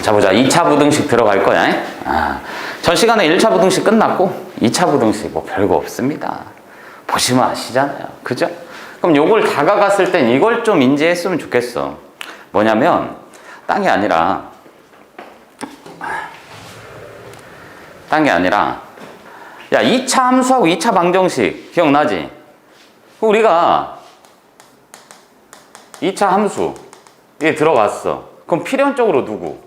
자, 보자. 2차 부등식 들어갈 거야. 전 시간에 1차 부등식 끝났고 2차 부등식 뭐 별거 없습니다. 보시면 아시잖아요. 그죠? 그럼 요걸 다가갔을 땐 이걸 좀 인지했으면 좋겠어. 뭐냐면 딴 게 아니라 야, 2차 함수하고 2차 방정식 기억나지? 우리가 2차 함수 이게 들어갔어. 그럼 필연적으로 누구?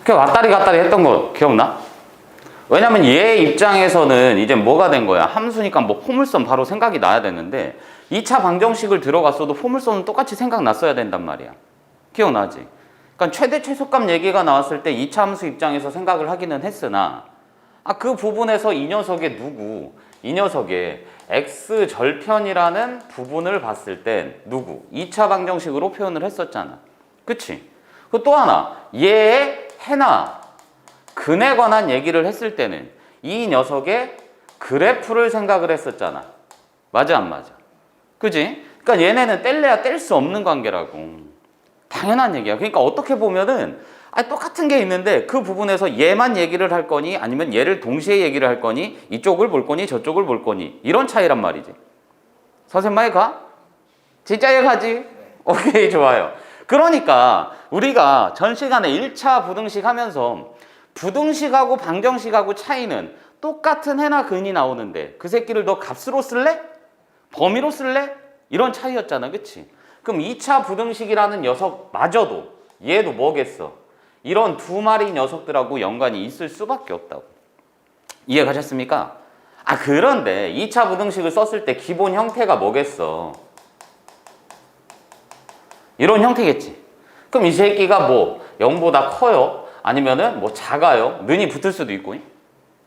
그 왔다리 갔다리 했던 거 기억나? 왜냐면 얘 입장에서는 이제 뭐가 된 거야? 함수니까 뭐 포물선 바로 생각이 나야 되는데 2차 방정식을 들어갔어도 포물선은 똑같이 생각났어야 된단 말이야. 기억나지? 그러니까 최대 최소값 얘기가 나왔을 때 2차 함수 입장에서 생각을 하기는 했으나 그 부분에서 이 녀석의 x절편이라는 부분을 봤을 땐 누구? 2차 방정식으로 표현을 했었잖아. 그치? 그 또 하나, 얘의 해나 근에 관한 얘기를 했을 때는 이 녀석의 그래프를 생각을 했었잖아. 맞아 안 맞아? 그지? 그러니까 얘네는 뗄래야 뗄 수 없는 관계라고. 당연한 얘기야. 그러니까 어떻게 보면은 똑같은 게 있는데 그 부분에서 얘만 얘기를 할 거니 아니면 얘를 동시에 얘기를 할 거니 이쪽을 볼 거니 저쪽을 볼 거니 이런 차이란 말이지. 선생님 많이 가? 진짜 얘 가지? 오케이, 좋아요. 그러니까 우리가 전 시간에 1차 부등식 하면서 부등식하고 방정식하고 차이는 똑같은 해나 근이 나오는데 그 새끼를 너 값으로 쓸래? 범위로 쓸래? 이런 차이였잖아. 그치? 그럼 2차 부등식이라는 녀석마저도 얘도 뭐겠어? 이런 두 마리 녀석들하고 연관이 있을 수밖에 없다고. 이해 가셨습니까? 그런데 2차 부등식을 썼을 때 기본 형태가 뭐겠어? 이런 형태겠지. 그럼 이 새끼가 뭐 0보다 커요? 아니면은 뭐 작아요? 는이 붙을 수도 있고.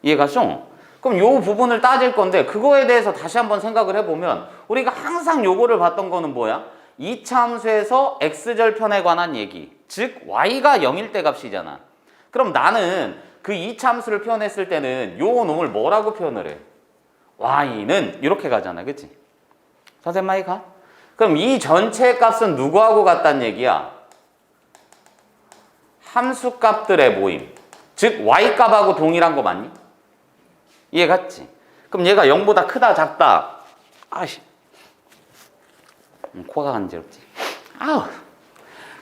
이해가죠? 그럼 요 부분을 따질 건데 그거에 대해서 다시 한번 생각을 해보면 우리가 항상 요거를 봤던 거는 뭐야? 2차 함수에서 x절편에 관한 얘기. 즉 y가 0일 때 값이잖아. 그럼 나는 그 2차 함수를 표현했을 때는 요 놈을 뭐라고 표현을 해? y는 이렇게 가잖아. 그치? 선생님 많이 가? 그럼 이 전체 값은 누구하고 같다는 얘기야? 함수값들의 모임. 즉 y값하고 동일한 거 맞니? 이해 갔지? 그럼 얘가 0보다 크다 작다. 코가 간지럽지?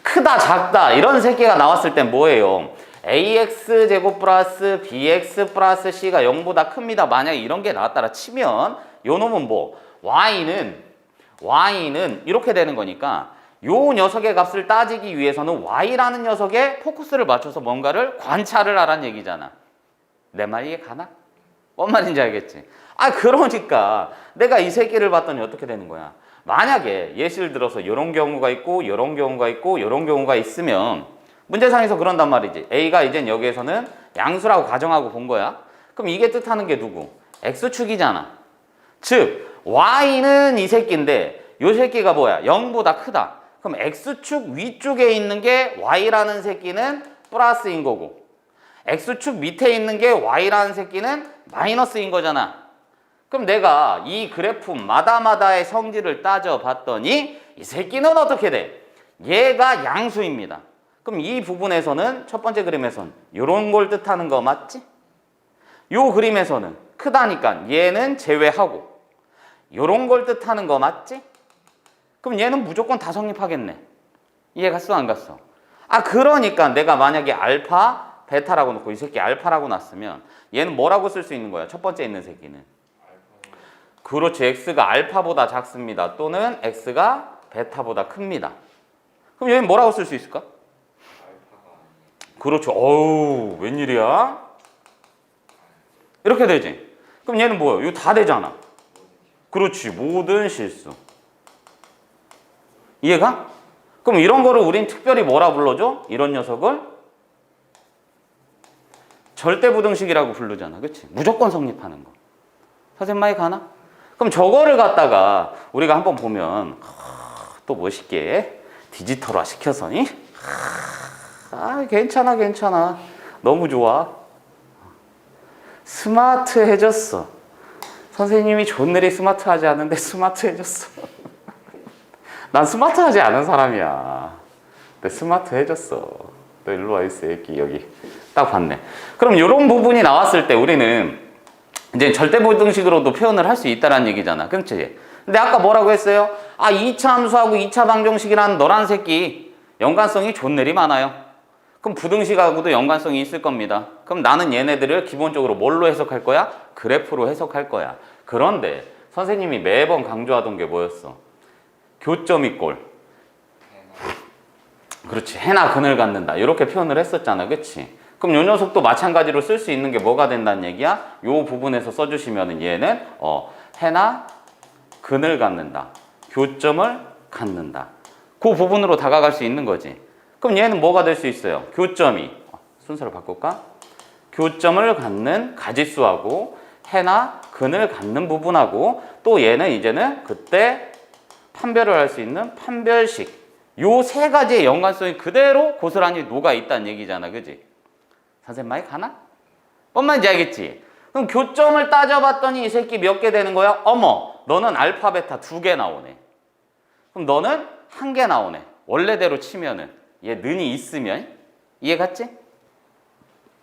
크다 작다 이런 새끼가 나왔을 땐 뭐예요? ax제곱 플러스 bx 플러스 c가 0보다 큽니다. 만약에 이런 게 나왔다라 치면 요 놈은 뭐 y는 이렇게 되는 거니까 요 녀석의 값을 따지기 위해서는 y라는 녀석에 포커스를 맞춰서 뭔가를 관찰을 하라는 얘기잖아. 내 말 이해 가나? 뭔 말인지 알겠지? 그러니까 내가 이 새끼를 봤더니 어떻게 되는 거야? 만약에 예시를 들어서 이런 경우가 있고 이런 경우가 있고 이런 경우가 있으면 문제상에서 그런단 말이지. A가 이젠 여기에서는 양수라고 가정하고 본 거야. 그럼 이게 뜻하는 게 누구? X축이잖아. 즉 Y는 이 새끼인데 이 새끼가 뭐야? 0보다 크다. 그럼 X축 위쪽에 있는 게 Y라는 새끼는 플러스인 거고 X축 밑에 있는 게 Y라는 새끼는 마이너스인 거잖아. 그럼 내가 이 그래프마다의 성질을 따져봤더니 이 새끼는 어떻게 돼? 얘가 양수입니다. 그럼 이 부분에서는 첫 번째 그림에서는 이런 걸 뜻하는 거 맞지? 요 그림에서는 크다니까 얘는 제외하고 이런 걸 뜻하는 거 맞지? 그럼 얘는 무조건 다 성립하겠네. 이해 갔어 안 갔어? 그러니까 내가 만약에 알파, 베타라고 놓고 이 새끼 알파라고 놨으면 얘는 뭐라고 쓸 수 있는 거야? 첫 번째 있는 새끼는. 그렇지. x가 알파보다 작습니다. 또는 x가 베타보다 큽니다. 그럼 얘는 뭐라고 쓸 수 있을까? 그렇죠. 어우, 웬일이야? 이렇게 되지. 그럼 얘는 뭐야? 이거 다 되잖아. 그렇지. 모든 실수. 이해가? 그럼 이런 거를 우린 특별히 뭐라 불러줘? 이런 녀석을 절대부등식이라고 부르잖아. 그치? 무조건 성립하는 거. 선생님 많이 가나? 그럼 저거를 갖다가 우리가 한번 보면 또 멋있게 디지털화 시켜서니 괜찮아. 너무 좋아. 스마트해졌어. 선생님이 존내리 스마트하지 않은데 스마트해졌어. 난 스마트하지 않은 사람이야. 근데 스마트 해줬어. 너 일로 와 있어, 여기. 딱 봤네. 그럼 이런 부분이 나왔을 때 우리는 이제 절대부등식으로도 표현을 할 수 있다는 얘기잖아. 그렇지? 근데 아까 뭐라고 했어요? 2차 함수하고 2차 방정식이라는 너란 새끼 연관성이 존내리 많아요. 그럼 부등식하고도 연관성이 있을 겁니다. 그럼 나는 얘네들을 기본적으로 뭘로 해석할 거야? 그래프로 해석할 거야. 그런데 선생님이 매번 강조하던 게 뭐였어? 교점이 꼴. 그렇지. 해나 근을 갖는다. 이렇게 표현을 했었잖아. 그치? 그럼 요 녀석도 마찬가지로 쓸 수 있는 게 뭐가 된다는 얘기야? 요 부분에서 써주시면은 얘는 해나 근을 갖는다. 교점을 갖는다. 그 부분으로 다가갈 수 있는 거지. 그럼 얘는 뭐가 될 수 있어요? 교점이 순서를 바꿀까? 교점을 갖는 가짓수하고 해나 근을 갖는 부분하고 또 얘는 이제는 그때 판별을 할 수 있는 판별식. 요 세 가지의 연관성이 그대로 고스란히 녹아 있다는 얘기잖아. 그지? 선생님 말이 가나? 뭔 말인지 알겠지? 그럼 교점을 따져봤더니 이 새끼 몇 개 되는 거야? 어머, 너는 알파, 베타 2개 나오네. 그럼 너는 1개 나오네. 원래대로 치면은 얘 는이 있으면 이해 갔지?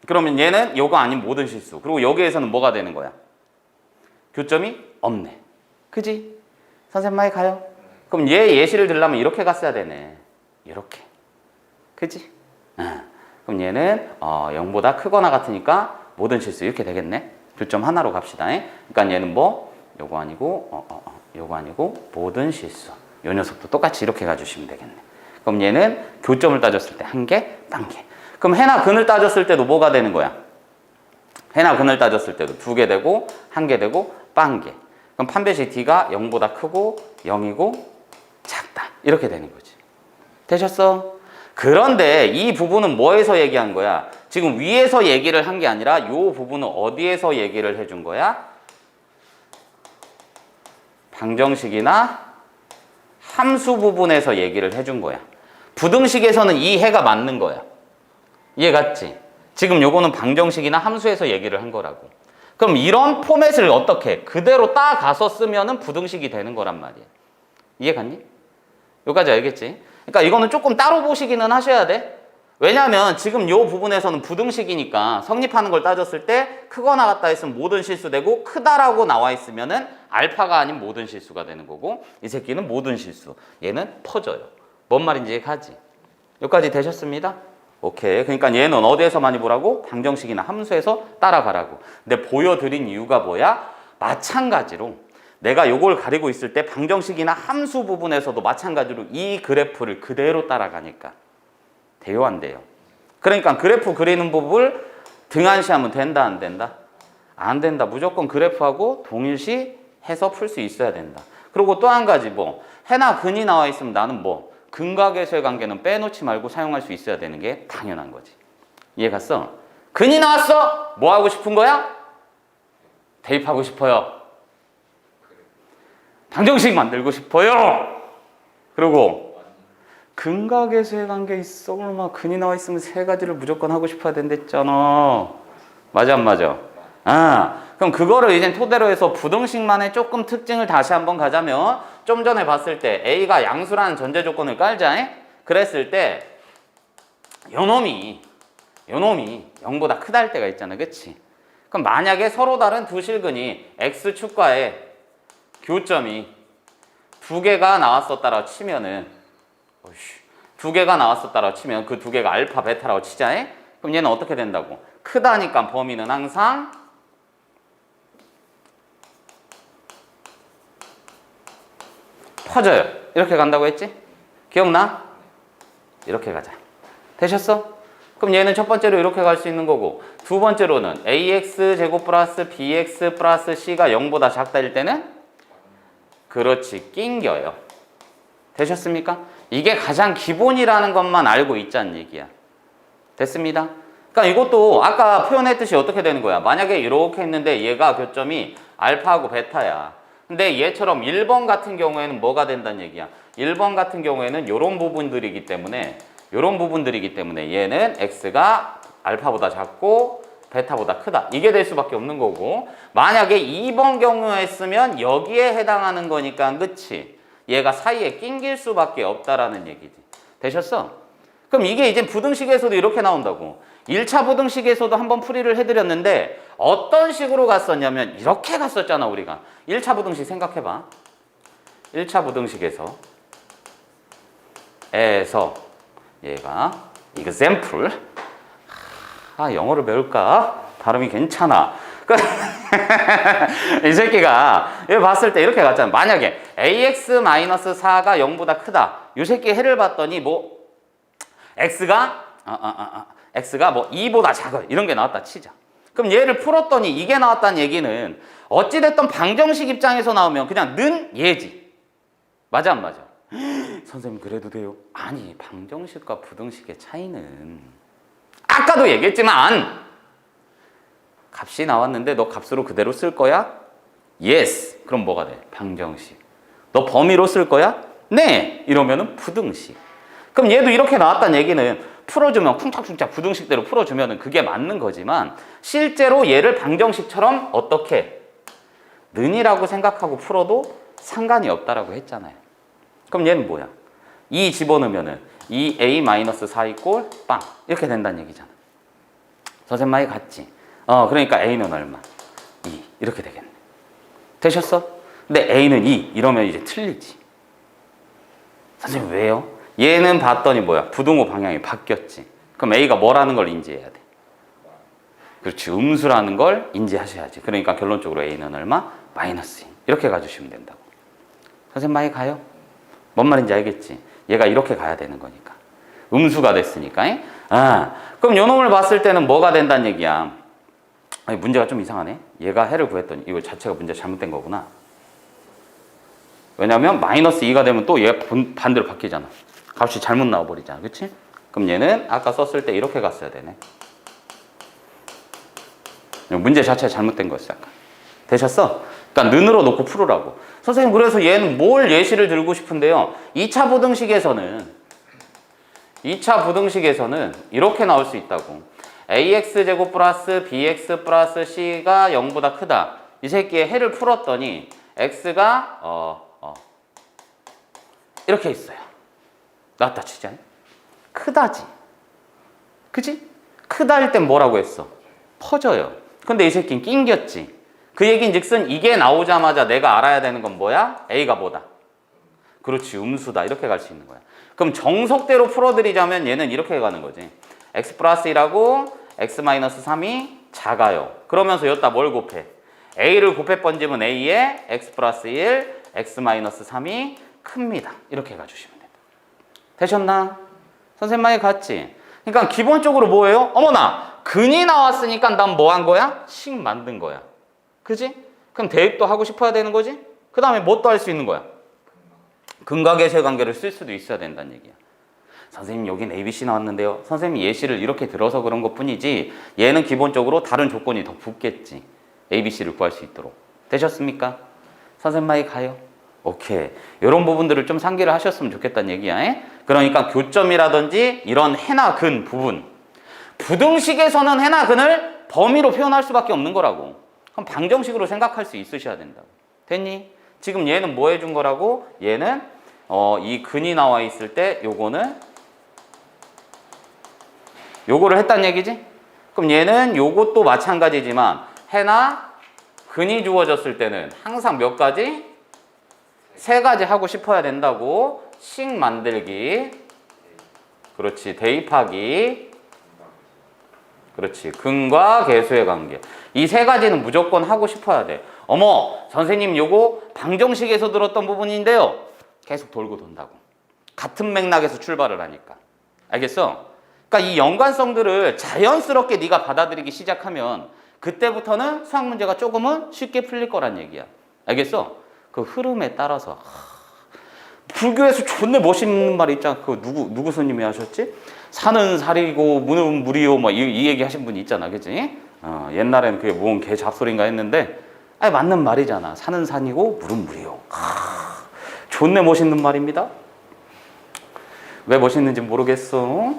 그러면 얘는 요거 아닌 모든 실수. 그리고 여기에서는 뭐가 되는 거야? 교점이 없네. 그지? 선생님 말이 가요? 그럼 얘 예시를 들려면 이렇게 갔어야 되네. 이렇게. 그지? 그럼 얘는 0보다 크거나 같으니까 모든 실수 이렇게 되겠네. 교점 하나로 갑시다. 그러니까 얘는 뭐 요거 아니고 요거 아니고 모든 실수. 요 녀석도 똑같이 이렇게 가주시면 되겠네. 그럼 얘는 교점을 따졌을 때 1개, 1개. 그럼 해나 근을 따졌을 때도 뭐가 되는 거야? 해나 근을 따졌을 때도 2개 되고 1개 되고 1개. 그럼 판별식 D가 0보다 크고 0이고 작다. 이렇게 되는 거지. 되셨어? 그런데 이 부분은 뭐에서 얘기한 거야? 지금 위에서 얘기를 한 게 아니라 이 부분은 어디에서 얘기를 해준 거야? 방정식이나 함수 부분에서 얘기를 해준 거야. 부등식에서는 이 해가 맞는 거야. 이해 갔지? 지금 요거는 방정식이나 함수에서 얘기를 한 거라고. 그럼 이런 포맷을 어떻게 그대로 따가서 쓰면은 부등식이 되는 거란 말이야. 이해 갔니? 여기까지 알겠지? 그러니까 이거는 조금 따로 보시기는 하셔야 돼. 왜냐하면 지금 요 부분에서는 부등식이니까 성립하는 걸 따졌을 때 크거나 같다 했으면 모든 실수되고 크다라고 나와 있으면은 알파가 아닌 모든 실수가 되는 거고 이 새끼는 모든 실수. 얘는 퍼져요. 뭔 말인지 가지. 여기까지 되셨습니다? 오케이. 그러니까 얘는 어디에서 많이 보라고? 방정식이나 함수에서 따라가라고. 근데 보여드린 이유가 뭐야? 마찬가지로 내가 요걸 가리고 있을 때 방정식이나 함수 부분에서도 마찬가지로 이 그래프를 그대로 따라가니까 돼요, 안 돼요? 그러니까 그래프 그리는 법을 등한시하면 된다, 안 된다? 안 된다. 무조건 그래프하고 동일시 해서 풀 수 있어야 된다. 그리고 또 한 가지 뭐 해나 근이 나와 있으면 나는 뭐 근과계수의 관계는 빼놓지 말고 사용할 수 있어야 되는 게 당연한 거지. 이해 갔어? 근이 나왔어? 뭐 하고 싶은 거야? 대입하고 싶어요. 방정식 만들고 싶어요. 그리고 근과계수의 관계 있어. 얼마 근이 나와 있으면 세 가지를 무조건 하고 싶어야 된댔잖아. 맞아 안 맞아? 그럼 그거를 이제 토대로 해서 부등식만의 조금 특징을 다시 한번 가자면 좀 전에 봤을 때 A가 양수라는 전제 조건을 깔자. 그랬을 때 요놈이 0보다 크다 할 때가 있잖아. 그치? 그럼 만약에 서로 다른 두 실근이 X축과에 교점이 2개가 나왔었다라고 치면은 2개가 나왔었다라고 치면 그 2개가 알파, 베타라고 치자. 그럼 얘는 어떻게 된다고? 크다니까 범위는 항상 퍼져요. 이렇게 간다고 했지? 기억나? 이렇게 가자. 되셨어? 그럼 얘는 첫 번째로 이렇게 갈 수 있는 거고 두 번째로는 ax 제곱 플러스 bx 플러스 c가 0보다 작다일 때는 그렇지, 낑겨요. 되셨습니까? 이게 가장 기본이라는 것만 알고 있자는 얘기야. 됐습니다? 그러니까 이것도 아까 표현했듯이 어떻게 되는 거야? 만약에 이렇게 했는데 얘가 교점이 알파하고 베타야. 근데 얘처럼 1번 같은 경우에는 뭐가 된다는 얘기야? 1번 같은 경우에는 이런 부분들이기 때문에 얘는 x가 알파보다 작고 베타보다 크다. 이게 될 수밖에 없는 거고 만약에 2번 경우였으면 여기에 해당하는 거니까 그치? 얘가 사이에 낑길 수밖에 없다라는 얘기지. 되셨어? 그럼 이게 이제 부등식에서도 이렇게 나온다고. 1차 부등식에서도 한번 풀이를 해드렸는데 어떤 식으로 갔었냐면 이렇게 갔었잖아 우리가. 1차 부등식 생각해봐. 1차 부등식에서 얘가 example 영어를 배울까? 발음이 괜찮아. 이 새끼가 얘 봤을 때 이렇게 갔잖아. 만약에 ax-4가 0보다 크다. 이 새끼 해를 봤더니 뭐 x가 뭐 2보다 작아. 이런 게 나왔다 치자. 그럼 얘를 풀었더니 이게 나왔다는 얘기는 어찌됐든 방정식 입장에서 나오면 그냥 는 얘지. 맞아 안 맞아? 선생님 그래도 돼요? 아니 방정식과 부등식의 차이는 아까도 얘기했지만 값이 나왔는데 너 값으로 그대로 쓸 거야? Yes. 그럼 뭐가 돼? 방정식. 너 범위로 쓸 거야? 네. 이러면은 부등식. 그럼 얘도 이렇게 나왔다는 얘기는 풀어주면 쿵짝쿵짝 부등식대로 풀어주면 그게 맞는 거지만 실제로 얘를 방정식처럼 어떻게 는이라고 생각하고 풀어도 상관이 없다라고 했잖아요. 그럼 얘는 뭐야? 2 집어넣으면은 2a-4 이꼴 빵 이렇게 된다는 얘기잖아. 선생님 말이 같지? 그러니까 a는 얼마? 2 이렇게 되겠네. 되셨어? 근데 a는 2 이러면 이제 틀리지. 선생님 왜요? 얘는 봤더니 뭐야? 부등호 방향이 바뀌었지. 그럼 a가 뭐라는 걸 인지해야 돼? 그렇지. 음수라는 걸 인지하셔야지. 그러니까 결론적으로 a는 얼마? -2 이렇게 가주시면 된다고. 선생님 많이 가요? 뭔 말인지 알겠지? 얘가 이렇게 가야 되는 거니까. 음수가 됐으니까. 그럼 요 놈을 봤을 때는 뭐가 된다는 얘기야? 아니, 문제가 좀 이상하네. 얘가 해를 구했더니 이거 자체가 문제 잘못된 거구나. 왜냐면 -2가 되면 또 얘가 반대로 바뀌잖아. 값이 잘못 나와버리잖아. 그치? 그럼 얘는 아까 썼을 때 이렇게 갔어야 되네. 문제 자체가 잘못된 거였어. 약간. 되셨어? 그러니까 는으로 놓고 풀으라고. 선생님 그래서 얘는 뭘 예시를 들고 싶은데요. 2차 부등식에서는 이렇게 나올 수 있다고. ax제곱 플러스 bx 플러스 c가 0보다 크다. 이 새끼의 해를 풀었더니 x가 이렇게 있어요. 나왔다 치자. 크다지. 그지? 크다 할 땐 뭐라고 했어? 퍼져요. 근데 이 새끼는 낑겼지. 그 얘기인즉슨 이게 나오자마자 내가 알아야 되는 건 뭐야? a가 뭐다? 그렇지. 음수다. 이렇게 갈 수 있는 거야. 그럼 정석대로 풀어드리자면 얘는 이렇게 가는 거지. x 플러스 1하고 x 마이너스 3이 작아요. 그러면서 여기다 뭘 곱해? a를 곱해 번지면 a에 x 플러스 1, x 마이너스 3이 큽니다. 이렇게 가주시면 된다. 되셨나? 선생님 말이 같지? 그러니까 기본적으로 뭐예요? 어머나! 근이 나왔으니까 난 뭐 한 거야? 식 만든 거야. 그지? 그럼 대입도 하고 싶어야 되는 거지? 그 다음에 뭐 또 할 수 있는 거야? 근과 계수의 관계를 쓸 수도 있어야 된다는 얘기야. 선생님 여긴 ABC 나왔는데요. 선생님 예시를 이렇게 들어서 그런 것 뿐이지 얘는 기본적으로 다른 조건이 더 붙겠지. ABC를 구할 수 있도록. 되셨습니까? 선생님 말이 가요? 오케이. 이런 부분들을 좀 상기를 하셨으면 좋겠다는 얘기야. 그러니까 교점이라든지 이런 해나 근 부분. 부등식에서는 해나 근을 범위로 표현할 수밖에 없는 거라고. 그럼 방정식으로 생각할 수 있으셔야 된다고. 됐니? 지금 얘는 뭐 해준 거라고? 얘는 이 근이 나와 있을 때 요거를 했단 얘기지? 그럼 얘는 요것도 마찬가지지만 해나 근이 주어졌을 때는 항상 몇 가지? 3가지 하고 싶어야 된다고. 식 만들기. 그렇지. 대입하기. 그렇지. 근과 계수의 관계. 이 3가지는 무조건 하고 싶어야 돼. 어머, 선생님 요거 방정식에서 들었던 부분인데요. 계속 돌고 돈다고. 같은 맥락에서 출발을 하니까. 알겠어? 그러니까 이 연관성들을 자연스럽게 네가 받아들이기 시작하면 그때부터는 수학 문제가 조금은 쉽게 풀릴 거란 얘기야. 알겠어? 그 흐름에 따라서. 불교에서 존나 멋있는 말 있잖아. 그 누구 스님이 하셨지? 산은 살이고 물은 물이요. 뭐 이 얘기 하신 분이 있잖아. 그치? 옛날에는 그게 뭔 개 잡소리인가 했는데 아니 맞는 말이잖아. 산은 산이고 물은 물이요. 존나 멋있는 말입니다. 왜 멋있는지 모르겠어.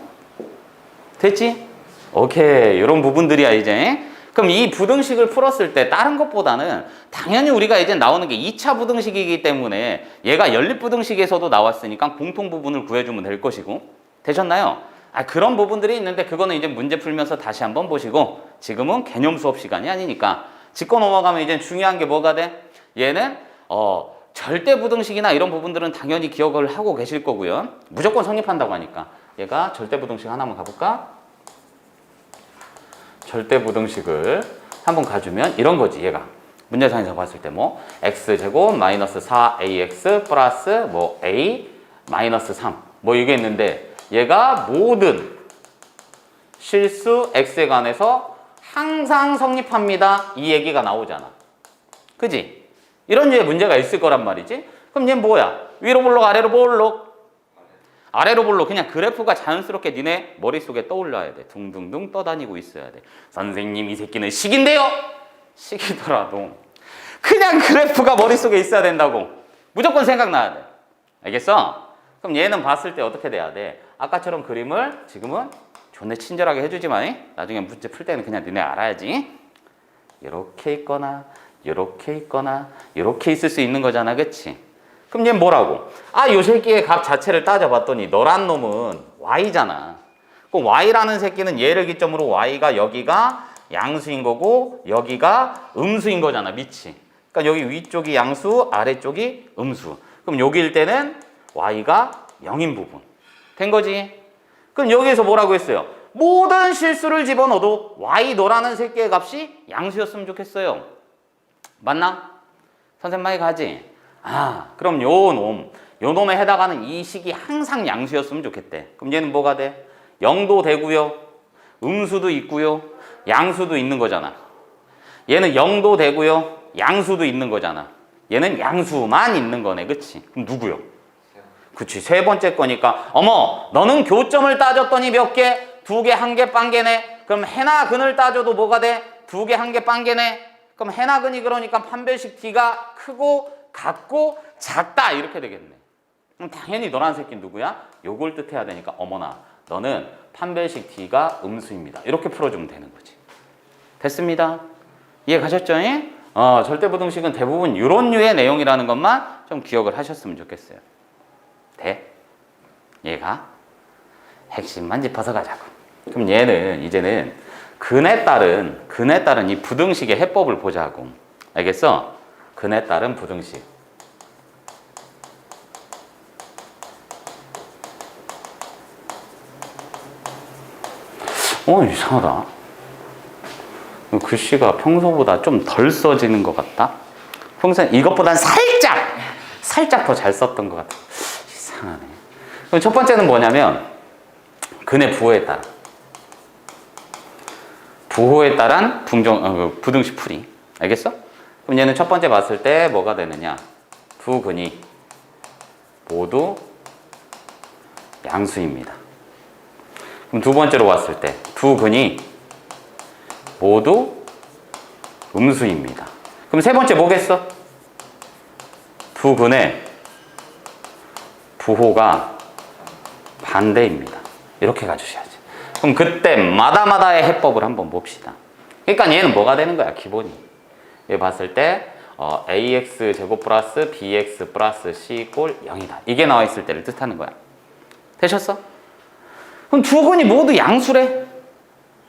됐지? 오케이. 이런 부분들이야 이제. 그럼 이 부등식을 풀었을 때 다른 것보다는 당연히 우리가 이제 나오는 게 2차 부등식이기 때문에 얘가 연립부등식에서도 나왔으니까 공통 부분을 구해주면 될 것이고. 되셨나요? 그런 부분들이 있는데 그거는 이제 문제 풀면서 다시 한번 보시고 지금은 개념 수업 시간이 아니니까 짚고 넘어가면 이제 중요한 게 뭐가 돼? 얘는 절대 부등식이나 이런 부분들은 당연히 기억을 하고 계실 거고요. 무조건 성립한다고 하니까 얘가 절대 부등식 하나만 가볼까? 절대 부등식을 한번 가주면 이런 거지. 얘가 문제상에서 봤을 때 뭐 x제곱 마이너스 4ax 플러스 뭐 a 마이너스 3 뭐 이게 있는데 얘가 모든 실수 x에 관해서 항상 성립합니다. 이 얘기가 나오잖아. 그지? 이런 류의 문제가 있을 거란 말이지. 그럼 얘는 뭐야? 위로 볼록 아래로 볼록? 아래로 볼록. 그냥 그래프가 자연스럽게 니네 머릿속에 떠올라야 돼. 둥둥둥 떠다니고 있어야 돼. 선생님 이 새끼는 식인데요? 식이더라도 그냥 그래프가 머릿속에 있어야 된다고. 무조건 생각나야 돼. 알겠어? 그럼 얘는 봤을 때 어떻게 돼야 돼? 아까처럼 그림을 지금은 존나 친절하게 해주지만 나중에 문제 풀 때는 그냥 니네 알아야지. 이렇게 있거나 이렇게 있거나 이렇게 있을 수 있는 거잖아. 그치? 그럼 얘는 뭐라고? 요 새끼의 값 자체를 따져봤더니 너란 놈은 y잖아. 그럼 y라는 새끼는 얘를 기점으로 y가 여기가 양수인 거고 여기가 음수인 거잖아. 밑이. 그러니까 여기 위쪽이 양수 아래쪽이 음수. 그럼 여기일 때는 y가 0인 부분 된 거지. 그럼 여기에서 뭐라고 했어요? 모든 실수를 집어넣어도 y 너라는 새끼의 값이 양수였으면 좋겠어요. 맞나? 선생님 많이 가지? 그럼 요 놈에 해당하는 이 식이 항상 양수였으면 좋겠대. 그럼 얘는 뭐가 돼? 0도 되고요. 음수도 있고요. 양수도 있는 거잖아. 얘는 0도 되고요. 양수도 있는 거잖아. 얘는 양수만 있는 거네. 그치? 그럼 누구요? 그치. 세 번째 거니까 어머 너는 교점을 따졌더니 몇 개? 2개, 1개, 빵개네. 그럼 해나 근을 따져도 뭐가 돼? 2개, 1개, 빵개네. 그럼 해나 근이 그러니까 판별식 D가 크고 같고 작다 이렇게 되겠네. 그럼 당연히 너란 새끼 누구야? 요걸 뜻해야 되니까 어머나 너는 판별식 D가 음수입니다. 이렇게 풀어주면 되는 거지. 됐습니다. 이해 가셨죠? 절대부등식은 대부분 이런 류의 내용이라는 것만 좀 기억을 하셨으면 좋겠어요. 돼? 얘가 핵심만 짚어서 가자고. 그럼 얘는 이제는 근에 따른 이 부등식의 해법을 보자고. 알겠어? 근에 따른 부등식. 이상하다. 글씨가 평소보다 좀 덜 써지는 것 같다. 평소에 이것보단 살짝 더 잘 썼던 것 같아. 이상하네. 그럼 첫 번째는 뭐냐면 근의 부호에 따른 부등식 풀이. 알겠어? 그럼 얘는 첫 번째 봤을 때 뭐가 되느냐? 두 근이 모두 양수입니다. 그럼 두 번째로 봤을 때 두 근이 모두 음수입니다. 그럼 세 번째 뭐겠어? 두 근의 부호가 반대입니다. 이렇게 가주셔야지. 그럼 그때마다의 해법을 한번 봅시다. 그러니까 얘는 뭐가 되는 거야? 기본이. 얘 봤을 때 ax 제곱 플러스 bx 플러스 c 꼴 0이다. 이게 나와 있을 때를 뜻하는 거야. 되셨어? 그럼 두 근이 모두 양수래.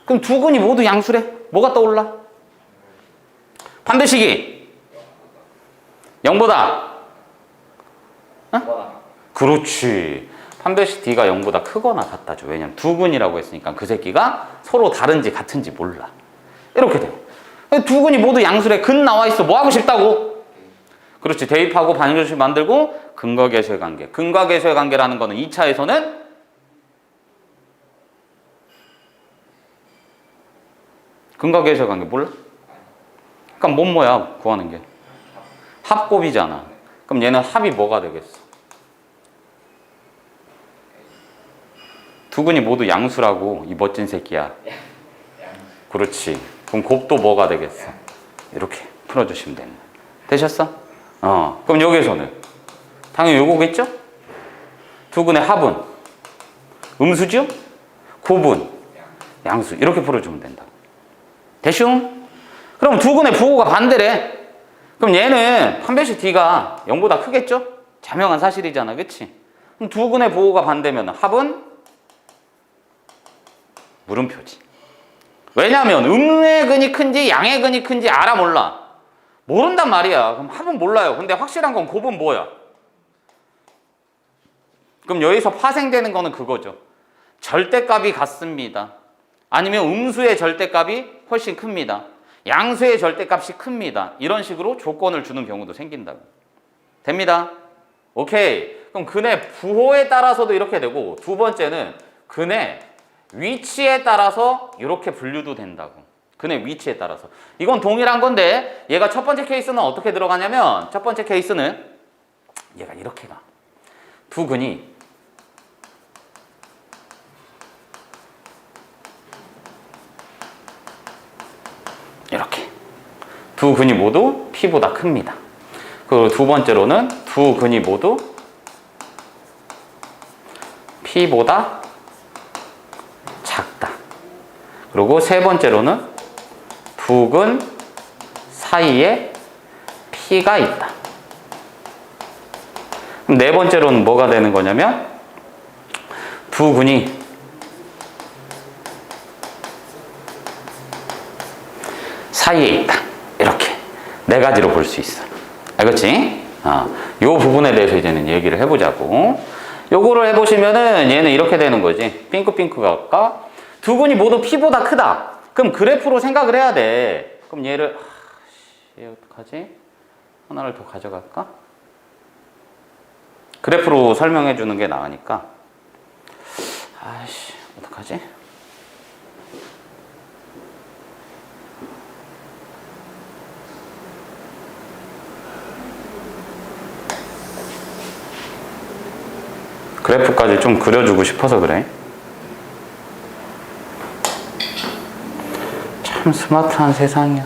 그럼 두 근이 모두 양수래. 뭐가 떠올라? 판별식이 0보다 그렇지. 판별식 D가 0보다 크거나 같다죠. 왜냐면 두 근이라고 했으니까 그 새끼가 서로 다른지 같은지 몰라. 이렇게 돼요. 두 근이 모두 양수래. 근 나와 있어. 뭐 하고 싶다고? 그렇지. 대입하고 반응조식 만들고 근과 계수의 관계. 근과 계수의 관계라는 거는 2차에서는 근과 계수의 관계 몰라? 그러니까 뭐야 구하는 게? 합곱이잖아. 그럼 얘는 합이 뭐가 되겠어? 두 근이 모두 양수라고 이 멋진 새끼야. 그렇지. 그럼 곱도 뭐가 되겠어? 이렇게 풀어주시면 되는 거야. 되셨어? 그럼 여기에서는 당연히 요거겠죠? 두 근의 합은 음수죠? 곱은 양수. 이렇게 풀어주면 된다. 대충 그럼 두 근의 부호가 반대래. 그럼 얘는 판별식 D가 0보다 크겠죠? 자명한 사실이잖아. 그치? 그럼 두 근의 부호가 반대면 합은 물음표지. 왜냐하면 음의 근이 큰지 양의 근이 큰지 알아 몰라? 모른단 말이야. 그럼 합은 몰라요. 근데 확실한 건 곱은 뭐야? 그럼 여기서 파생되는 거는 그거죠. 절대값이 같습니다. 아니면 음수의 절대값이 훨씬 큽니다. 양수의 절대값이 큽니다. 이런 식으로 조건을 주는 경우도 생긴다고. 됩니다. 오케이. 그럼 근의 부호에 따라서도 이렇게 되고, 두 번째는 근의 위치에 따라서 이렇게 분류도 된다고. 근의 위치에 따라서. 이건 동일한 건데 얘가 첫 번째 케이스는 어떻게 들어가냐면, 첫 번째 케이스는 얘가 이렇게 가. 두 근이 이렇게. 두 근이 모두 P보다 큽니다. 그리고 두 번째로는 두 근이 모두 P보다 작다. 그리고 세 번째로는 두 근 사이에 P가 있다. 그럼 네 번째로는 뭐가 되는 거냐면 두 근이 사이에 있다. 이렇게 네 가지로 볼 수 있어. 알겠지? 요 부분에 대해서 이제는 얘기를 해보자고. 요거를 해보시면은 얘는 이렇게 되는 거지. 핑크가 두 근이 모두 P보다 크다. 그럼 그래프로 생각을 해야 돼. 그럼 얘를 얘 어떡하지? 하나를 더 가져갈까? 그래프로 설명해 주는 게 나으니까. 아이씨, 어떡하지? 그래프까지 좀 그려주고 싶어서 그래. 참 스마트한 세상이야.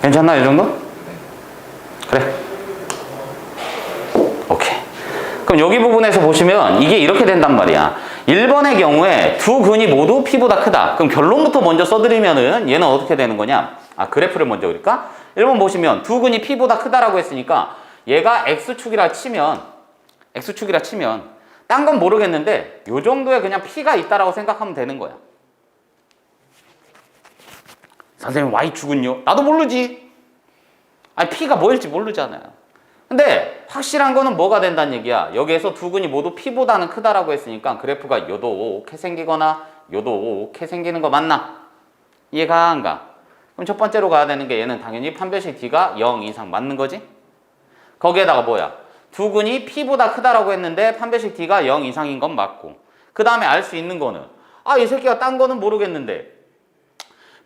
괜찮나, 이 정도? 그래. 오케이. 그럼 여기 부분에서 보시면 이게 이렇게 된단 말이야. 1번의 경우에 두 근이 모두 P보다 크다. 그럼 결론부터 먼저 써드리면은 얘는 어떻게 되는 거냐? 그래프를 먼저 그릴까? 1번 보시면 두 근이 P보다 크다라고 했으니까 얘가 X축이라 치면 딴 건 모르겠는데 요 정도에 그냥 P가 있다라고 생각하면 되는 거야. 선생님 Y축은요? 나도 모르지. P가 뭐일지 모르잖아요. 근데 확실한 거는 뭐가 된다는 얘기야. 여기에서 두 근이 모두 P보다는 크다라고 했으니까 그래프가 요렇게 생기거나 요렇게 생기는 거 맞나? 이해가 안 가? 그럼 첫 번째로 가야 되는 게 얘는 당연히 판별식 D가 0 이상 맞는 거지? 거기에다가 뭐야? 두 근이 P보다 크다라고 했는데 판별식 D가 0 이상인 건 맞고, 그 다음에 알 수 있는 거는 이 새끼가 딴 거는 모르겠는데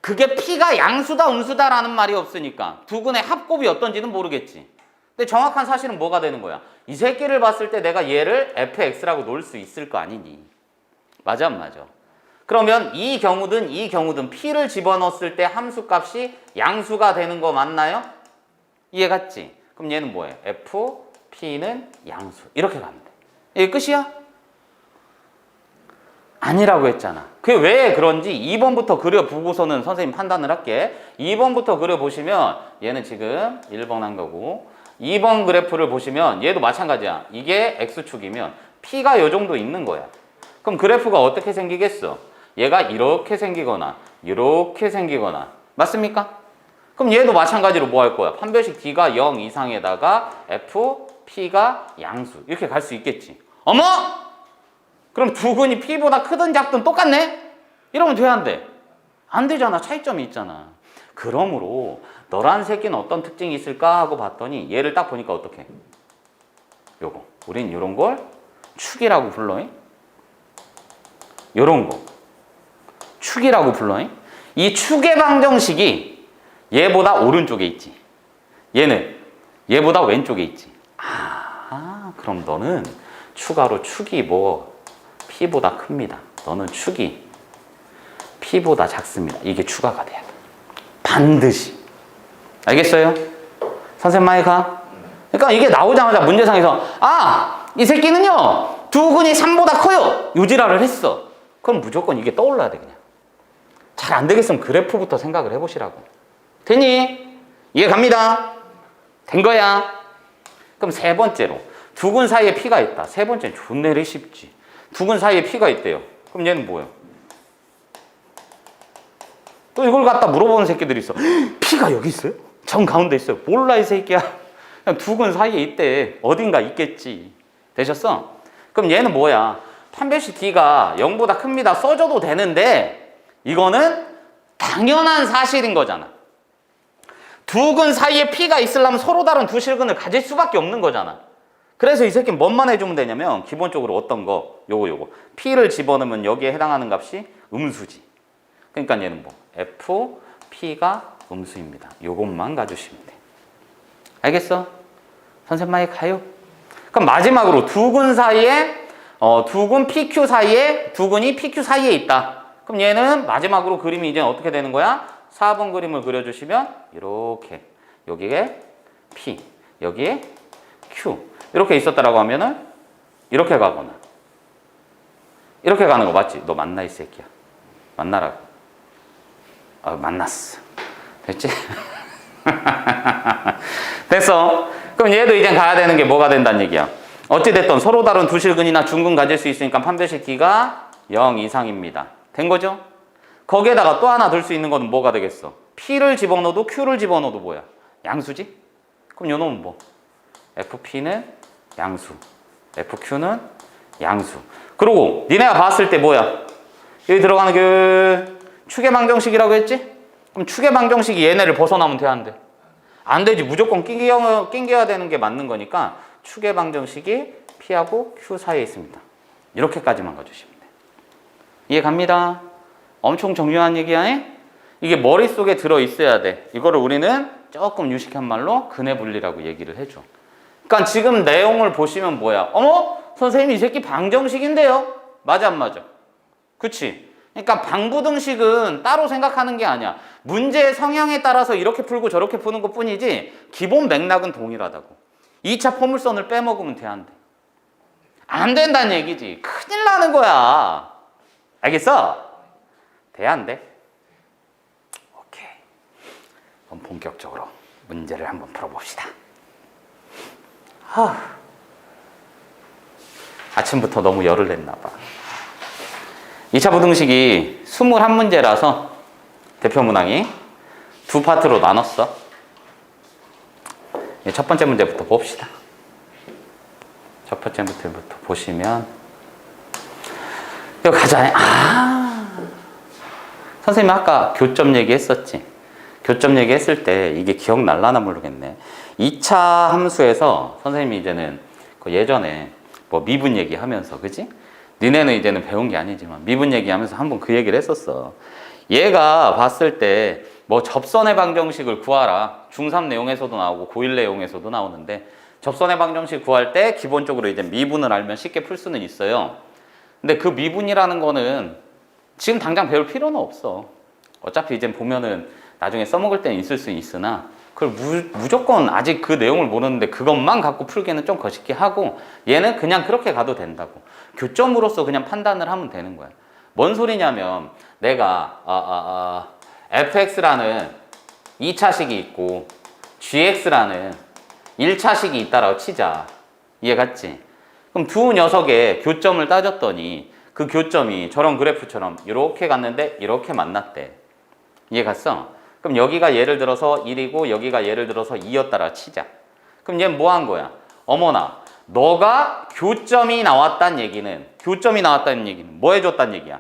그게 P가 양수다 음수다라는 말이 없으니까 두 근의 합곱이 어떤지는 모르겠지. 근데 정확한 사실은 뭐가 되는 거야? 이 새끼를 봤을 때 내가 얘를 fx라고 놓을 수 있을 거 아니니. 맞아 안 맞아? 그러면 이 경우든 P를 집어넣었을 때 함수값이 양수가 되는 거 맞나요? 이해 갔지? 그럼 얘는 뭐예요? f, p는 양수. 이렇게 가면 돼. 이게 끝이야? 아니라고 했잖아. 그게 왜 그런지 2번부터 그려보고서는 선생님 판단을 할게. 2번부터 그려보시면 얘는 지금 1번 한 거고, 2번 그래프를 보시면 얘도 마찬가지야. 이게 x축이면 p가 요 정도 있는 거야. 그럼 그래프가 어떻게 생기겠어? 얘가 이렇게 생기거나 이렇게 생기거나 맞습니까? 그럼 얘도 마찬가지로 뭐 할 거야? 판별식 D가 0 이상에다가 F, P가 양수. 이렇게 갈 수 있겠지. 어머! 그럼 두 근이 P보다 크든 작든 똑같네? 이러면 돼, 안 돼? 안 되잖아. 차이점이 있잖아. 그러므로 너란 새끼는 어떤 특징이 있을까 하고 봤더니 얘를 딱 보니까 어떡해? 요거. 우린 요런 걸 축이라고 불러. 요런 거. 축이라고 불러. 이 축의 방정식이 얘보다 오른쪽에 있지. 얘는 얘보다 왼쪽에 있지. 그럼 너는 추가로 축이 P보다 큽니다. 너는 축이 P보다 작습니다. 이게 추가가 돼야 돼. 반드시. 알겠어요? 선생님 많이 가? 그러니까 이게 나오자마자 문제상에서 이 새끼는요 두 근이 3보다 커요. 요지랄을 했어. 그럼 무조건 이게 떠올라야 돼 그냥. 잘 안 되겠으면 그래프부터 생각을 해보시라고. 됐니? 이해 갑니다. 된 거야. 그럼 세 번째로 두근 사이에 P가 있다. 세 번째는 존내리 쉽지. 두근 사이에 P가 있대요. 그럼 얘는 뭐예요? 또 이걸 갖다 물어보는 새끼들이 있어. P가 여기 있어요? 정 가운데 있어요. 몰라 이 새끼야. 그냥 두근 사이에 있대. 어딘가 있겠지. 되셨어? 그럼 얘는 뭐야? 판별식 D가 0보다 큽니다. 써줘도 되는데 이거는 당연한 사실인 거잖아. 두근 사이에 P가 있으려면 서로 다른 두 실근을 가질 수밖에 없는 거잖아. 그래서 이 새끼는 뭔만 해주면 되냐면 기본적으로 어떤 거? 요거 P를 집어넣으면 여기에 해당하는 값이 음수지. 그러니까 얘는 뭐? F, P가 음수입니다. 요것만 가주시면 돼. 알겠어? 선생님만에 가요. 그럼 마지막으로 두근 사이에 두근 PQ 사이에 두근이 PQ 사이에 있다. 그럼 얘는 마지막으로 그림이 이제 어떻게 되는 거야? 4번 그림을 그려주시면 이렇게 여기에 P, 여기에 Q 이렇게 있었다라고 하면은 이렇게 가거나 이렇게 가는 거 맞지? 너 만나 이 새끼야. 만나라고. 만났어. 됐지? 됐어. 그럼 얘도 이제 가야 되는 게 뭐가 된다는 얘기야. 어찌됐든 서로 다른 두 실근이나 중근 가질 수 있으니까 판별식 D가 0 이상입니다. 된 거죠? 거기에다가 또 하나 들 수 있는 건 뭐가 되겠어? P를 집어넣어도 Q를 집어넣어도 뭐야? 양수지? 그럼 요 놈은 뭐? FP는 양수, FQ는 양수. 그리고 니네가 봤을 때 뭐야? 여기 들어가는 그 축의 방정식이라고 했지? 그럼 축의 방정식이 얘네를 벗어나면 돼, 안 돼? 안 되지. 무조건 낑겨야 되는 게 맞는 거니까 축의 방정식이 P하고 Q 사이에 있습니다. 이렇게까지만 가주시면 돼. 이해 갑니다. 엄청 중요한 얘기야. 이게 머릿속에 들어있어야 돼. 이거를 우리는 조금 유식한 말로 근해 분리라고 얘기를 해줘. 그러니까 지금 내용을 보시면 뭐야? 어머? 선생님 이 새끼 방정식인데요? 맞아 안 맞아? 그치? 그러니까 방부등식은 따로 생각하는 게 아니야. 문제의 성향에 따라서 이렇게 풀고 저렇게 푸는 것 뿐이지 기본 맥락은 동일하다고. 2차 포물선을 빼먹으면 돼, 안 돼? 안 된다는 얘기지. 큰일 나는 거야. 알겠어? 돼, 안 돼? 오케이. 그럼 본격적으로 문제를 한번 풀어봅시다. 아침부터 너무 열을 냈나 봐. 2차 부등식이 21문제라서 대표 문항이 두 파트로 나눴어. 첫 번째 문제부터 봅시다. 첫 번째 문제부터 보시면 여기 가자. 선생님 아까 교점 얘기했었지. 교점 얘기했을 때 이게 기억날라나 모르겠네. 2차 함수에서 선생님이 이제는 그 예전에 뭐 미분 얘기하면서, 그지? 니네는 이제는 배운 게 아니지만 미분 얘기하면서 한번 그 얘기를 했었어. 얘가 봤을 때 뭐 접선의 방정식을 구하라. 중3 내용에서도 나오고 고1 내용에서도 나오는데 접선의 방정식 구할 때 기본적으로 이제 미분을 알면 쉽게 풀 수는 있어요. 근데 그 미분이라는 거는 지금 당장 배울 필요는 없어. 어차피 이제 보면은 나중에 써먹을 때는 있을 수 있으나 그걸 무조건 아직 그 내용을 모르는데 그것만 갖고 풀기는 좀 거시기 하고 얘는 그냥 그렇게 가도 된다고. 교점으로서 그냥 판단을 하면 되는 거야. 뭔 소리냐면 내가 fx라는 2차식이 있고 gx라는 1차식이 있다라고 치자. 이해 갔지? 그럼 두 녀석의 교점을 따졌더니 그 교점이 저런 그래프처럼 이렇게 갔는데 이렇게 만났대. 이해 갔어? 그럼 여기가 예를 들어서 1이고 여기가 예를 들어서 2였다라 치자. 그럼 얘는 뭐 한 거야? 어머나, 너가 교점이 나왔다는 얘기는 뭐 해줬다는 얘기야?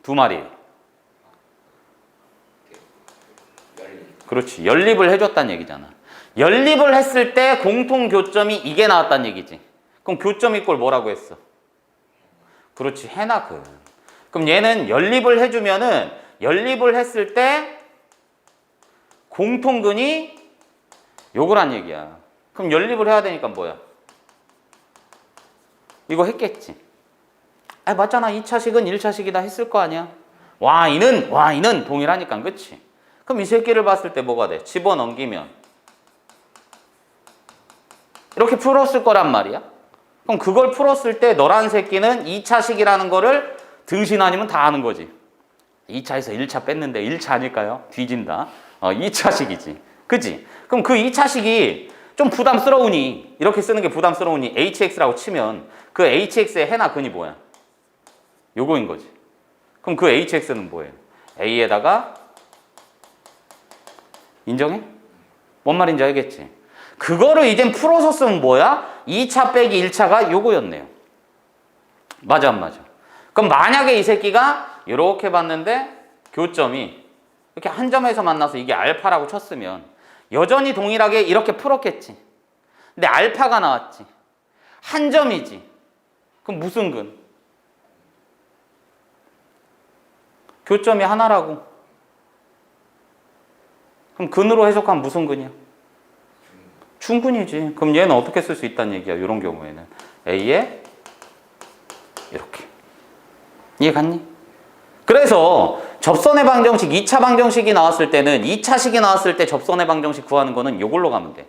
두 마리. 그렇지. 연립을 해줬다는 얘기잖아. 연립을 했을 때 공통 교점이 이게 나왔다는 얘기지. 그럼 교점 이꼴 뭐라고 했어? 그렇지. 해나근. 그럼 얘는 연립을 해주면은 연립을 했을 때 공통근이 요거란 얘기야. 그럼 연립을 해야 되니까 뭐야? 이거 했겠지. 맞잖아. 2차식은 1차식이다 했을 거 아니야. Y는 동일하니까. 그치? 그럼 이 새끼를 봤을 때 뭐가 돼? 집어넘기면 이렇게 풀었을 거란 말이야. 그럼 그걸 풀었을 때 너란 새끼는 2차식이라는 거를 등신 아니면 다 아는 거지. 2차에서 1차 뺐는데 1차 아닐까요? 뒤진다. 2차식이지. 그지? 그럼 그 2차식이 좀 부담스러우니, 이렇게 쓰는 게 부담스러우니 hx라고 치면 그 hx의 해나 근이 뭐야? 요거인 거지. 그럼 그 hx는 뭐예요? a에다가 인정해? 뭔 말인지 알겠지? 그거를 이젠 풀어서 쓰면 뭐야? 2차 빼기 1차가 요거였네요. 맞아 안 맞아? 그럼 만약에 이 새끼가 이렇게 봤는데 교점이 이렇게 한 점에서 만나서 이게 알파라고 쳤으면 여전히 동일하게 이렇게 풀었겠지. 근데 알파가 나왔지. 한 점이지. 그럼 무슨 근? 교점이 하나라고. 그럼 근으로 해석하면 무슨 근이야? 중근이지. 그럼 얘는 어떻게 쓸 수 있다는 얘기야? 이런 경우에는 A에 이렇게. 이해 갔니? 그래서 접선의 방정식 2차 방정식이 나왔을 때는 2차식이 나왔을 때 접선의 방정식 구하는 거는 이걸로 가면 돼.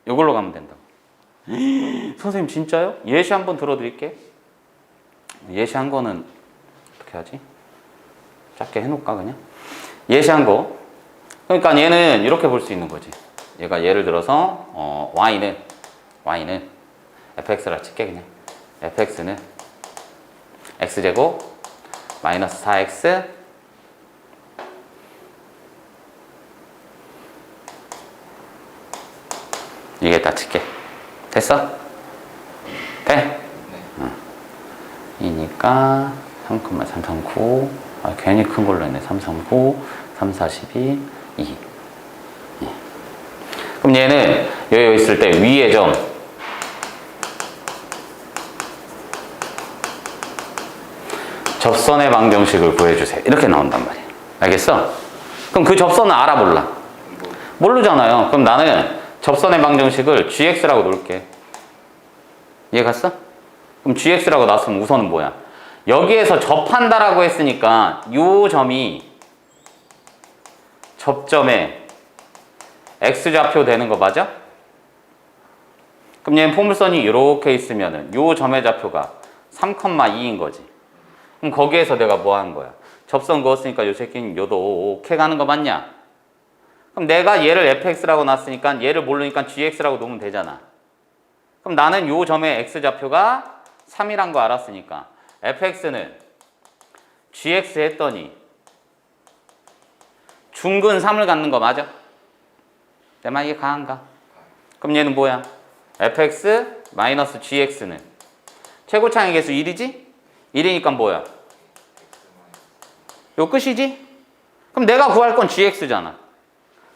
이걸로 가면 된다고. 선생님 진짜요? 예시 한번 들어드릴게. 예시한 거는 어떻게 하지? 짧게 해놓을까 그냥? 예시한 거. 그러니까 얘는 이렇게 볼 수 있는 거지. 얘가 예를 들어서 y는 fx라 칠게 그냥. fx는 x제곱 마이너스 4x 이게 다 칠게. 됐어? 돼? 네. 이니까 3,339 괜히 큰 걸로 했네. 339 342 2 예. 그럼 얘는 여기 있을 때 위의 점 접선의 방정식을 구해주세요. 이렇게 나온단 말이야. 알겠어? 그럼 그 접선은 알아 몰라? 모르잖아요. 그럼 나는 접선의 방정식을 gx라고 놓을게. 이해 갔어? 그럼 gx라고 놨으면 우선은 뭐야? 여기에서 접한다라고 했으니까 요 점이 접점에 x좌표 되는 거 맞아? 그럼 얘는 포물선이 이렇게 있으면은 요 점의 좌표가 3,2인 거지. 그럼 거기에서 내가 뭐 하는 거야? 접선 그었으니까 요 새끼는 요렇게 가는 거 맞냐? 그럼 내가 얘를 fx라고 놨으니까 얘를 모르니까 gx라고 놓으면 되잖아. 그럼 나는 요 점의 x좌표가 3이란 거 알았으니까 fx는 gx 했더니 중근 3을 갖는 거 맞아? 내 말 이게 가한가? 그럼 얘는 뭐야? fx 마이너스 gx는 최고차의 개수 1이지? 1이니까 뭐야? 요 끝이지? 그럼 내가 구할 건 gx잖아.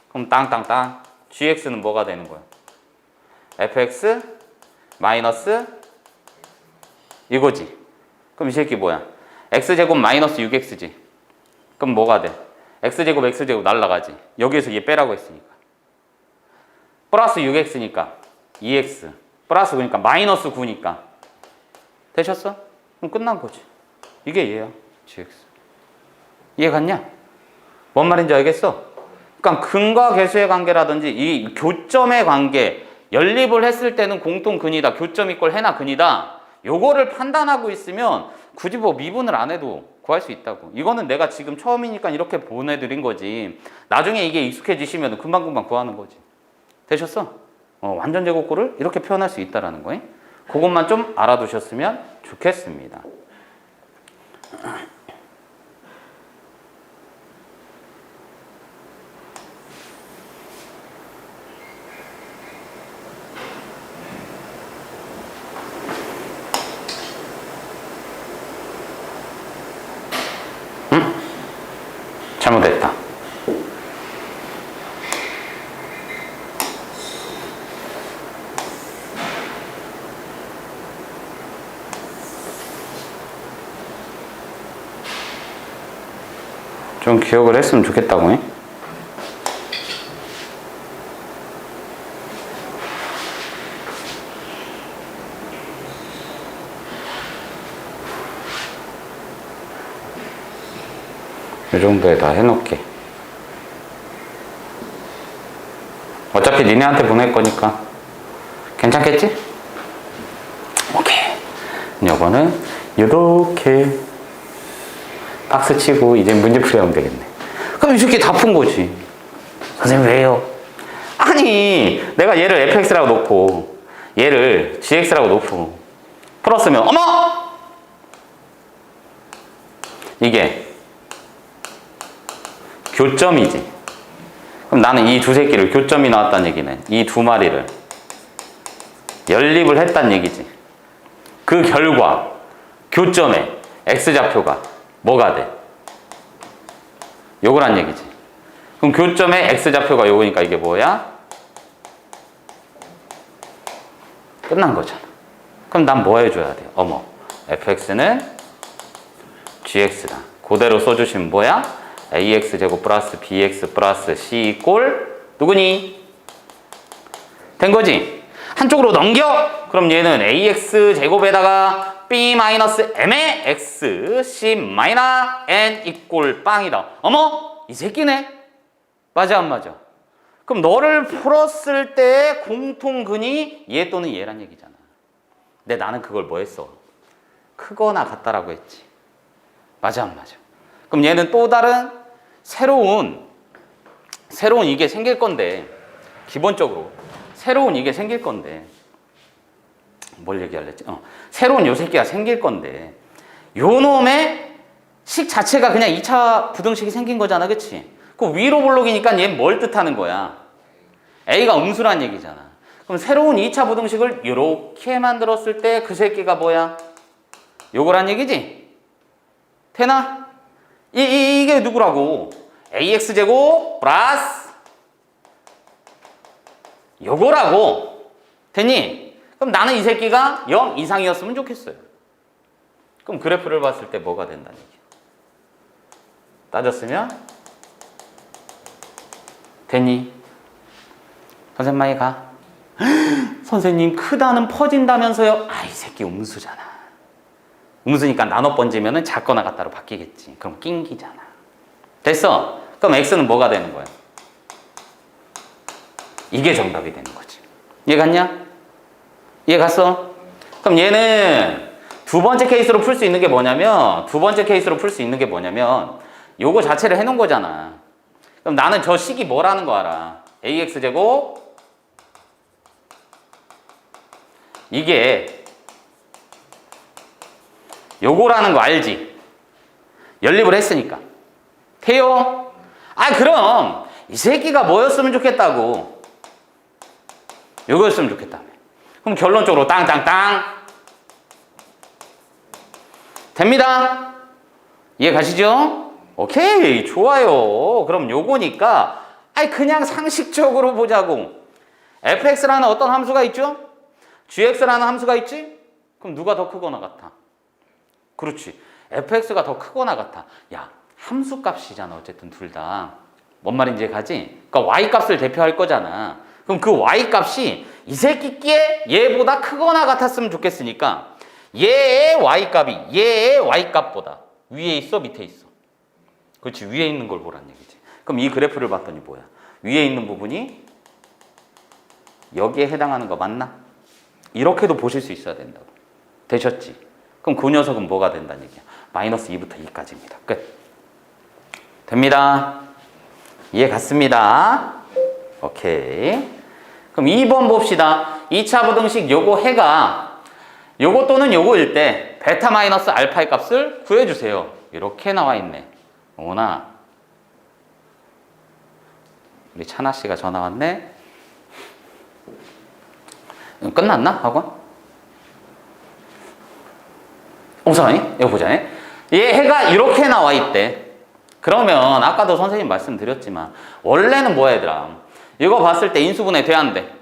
그럼 땅땅땅 gx는 뭐가 되는 거야? fx 마이너스 이거지. 그럼 이 새끼 뭐야? x제곱 마이너스 6x지. 그럼 뭐가 돼? x제곱 x제곱 날라가지. 여기에서 얘 빼라고 했으니까. 플러스 6x니까 2x 플러스 9니까 마이너스 9니까 되셨어? 그럼 끝난 거지. 이게 얘야. gx. 이해 갔냐? 뭔 말인지 알겠어? 그러니까 근과 계수의 관계라든지 이 교점의 관계, 연립을 했을 때는 공통근이다. 교점 이꼴 해나 근이다. 요거를 판단하고 있으면 굳이 뭐 미분을 안 해도 구할 수 있다고. 이거는 내가 지금 처음이니까 이렇게 보내드린 거지. 나중에 이게 익숙해지시면 금방금방 구하는 거지. 되셨어? 완전 제곱꼴을 이렇게 표현할 수 있다는 거예요. 그것만 좀 알아두셨으면 좋겠습니다. 잘못했다. 좀 기억을 했으면 좋겠다고. 이 정도에 다 해놓게. 어차피 니네한테 보낼 거니까 괜찮겠지? 오케이. 요거는 요렇게 박스 치고 이제 문제 풀이하면 되겠네. 그럼 이 새끼 다 푼 거지. 선생님 왜요? 아니 내가 얘를 fx라고 놓고 얘를 gx라고 놓고 풀었으면 어머! 이게 교점이지. 그럼 나는 이 두 새끼를 교점이 나왔다는 얘기는 이 두 마리를 연립을 했다는 얘기지. 그 결과 교점에 x좌표가 뭐가 돼? 요거란 얘기지. 그럼 교점에 x좌표가 요거니까 이게 뭐야? 끝난 거잖아. 그럼 난 뭐 해줘야 돼? 어머, fx는 gx다. 그대로 써주시면 뭐야? ax제곱 플러스 bx 플러스 c 꼴 누구니? 된 거지? 한쪽으로 넘겨! 그럼 얘는 ax제곱에다가 b 마이너스 m의 x c 마이너 n 이꼴 빵이다. 어머? 이 새끼네? 맞아 안 맞아? 그럼 너를 풀었을 때 공통근이 얘 또는 얘란 얘기잖아. 근데 나는 그걸 뭐 했어? 크거나 같다라고 했지. 맞아 안 맞아? 그럼 얘는 또 다른 새로운 이게 생길 건데 기본적으로 새로운 이게 생길 건데 뭘 얘기하려지? 새로운 요 새끼가 생길 건데 요 놈의 식 자체가 그냥 2차 부등식이 생긴 거잖아. 그치? 그 위로 볼록이니까 얘는 뭘 뜻하는 거야? A가 음수란 얘기잖아. 그럼 새로운 2차 부등식을 이렇게 만들었을 때 그 새끼가 뭐야? 요거란 얘기지? 되나? 이게 누구라고? ax제곱 플러스 요거라고. 됐니? 그럼 나는 이 새끼가 0 이상이었으면 좋겠어요. 그럼 그래프를 봤을 때 뭐가 된다는 얘기야? 따졌으면 됐니? 선생님 많이 가. 선생님 크다는 퍼진다면서요? 아, 이 새끼 음수잖아. 음수니까 나눠 번지면은 작거나 같다로 바뀌겠지. 그럼 낑기잖아. 됐어? 그럼 x는 뭐가 되는 거야? 이게 정답이 되는 거지. 이해 갔냐? 이해 갔어? 그럼 얘는 두 번째 케이스로 풀 수 있는 게 뭐냐면 요거 자체를 해놓은 거잖아. 그럼 나는 저 식이 뭐라는 거 알아? ax제곱 이게 요거라는 거 알지? 연립을 했으니까. 돼요? 아 그럼 이 새끼가 뭐였으면 좋겠다고? 요거였으면 좋겠다며. 그럼 결론적으로 땅땅땅 됩니다. 이해 가시죠? 오케이 좋아요. 그럼 요거니까 그냥 상식적으로 보자고. fx라는 어떤 함수가 있죠? gx라는 함수가 있지? 그럼 누가 더 크거나 같아? 그렇지. fx가 더 크거나 같아. 야 함수 값이잖아. 어쨌든 둘 다. 뭔 말인지 가지? 그러니까 y 값을 대표할 거잖아. 그럼 그 y 값이 이 새끼께 얘보다 크거나 같았으면 좋겠으니까 얘의 y 값이 얘의 y 값보다 위에 있어 밑에 있어? 그렇지. 위에 있는 걸 보란 얘기지. 그럼 이 그래프를 봤더니 뭐야? 위에 있는 부분이 여기에 해당하는 거 맞나? 이렇게도 보실 수 있어야 된다고. 되셨지? 그럼 그 녀석은 뭐가 된다는 얘기야? 마이너스 2부터 2까지입니다. 끝. 됩니다. 이해 갔습니다. 오케이. 그럼 2번 봅시다. 2차 부등식 요거 해가 요거 또는 요거일 때 베타 마이너스 알파의 값을 구해주세요. 이렇게 나와 있네. 오나 우리 차나 씨가 전화 왔네. 끝났나 학원? 옹선이 이거 보자. 얘 해가 이렇게 나와 있대. 그러면 아까도 선생님 말씀드렸지만 원래는 뭐야 얘들아? 이거 봤을 때 인수분해 돼 안 돼?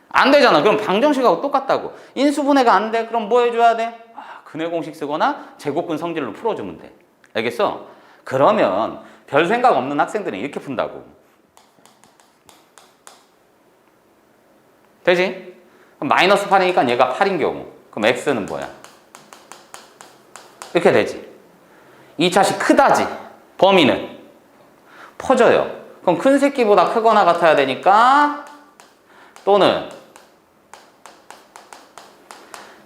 안 되잖아. 그럼 방정식하고 똑같다고. 인수분해가 안 돼? 그럼 뭐 해줘야 돼? 근해 공식 쓰거나 제곱근 성질로 풀어주면 돼. 알겠어? 그러면 별 생각 없는 학생들은 이렇게 푼다고. 되지? 그럼 마이너스 8이니까 얘가 8인 경우 그럼 x는 뭐야? 이렇게 되지. 2차식 크다지. 범위는 퍼져요. 그럼 큰 새끼보다 크거나 같아야 되니까 또는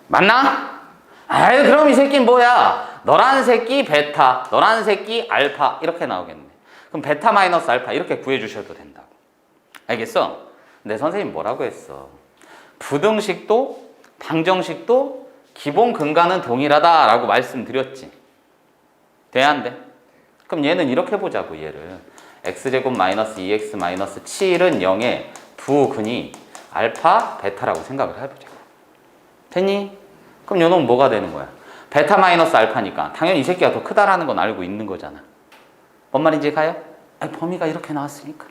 맞나? 그럼 이 새끼는 뭐야? 너란 새끼 베타, 너란 새끼 알파 이렇게 나오겠네. 그럼 베타 마이너스 알파 이렇게 구해주셔도 된다고. 알겠어? 근데 선생님 뭐라고 했어? 부등식도 방정식도 기본 근간은 동일하다라고 말씀드렸지. 돼, 안 돼? 그럼 얘는 이렇게 보자고, 얘를. x제곱 마이너스 2x 마이너스 7은 0의 두 근이 알파, 베타라고 생각을 해보자고. 됐니? 그럼 요놈은 뭐가 되는 거야? 베타 마이너스 알파니까 당연히 이 새끼가 더 크다라는 건 알고 있는 거잖아. 뭔 말인지 가요? 아니, 범위가 이렇게 나왔으니까.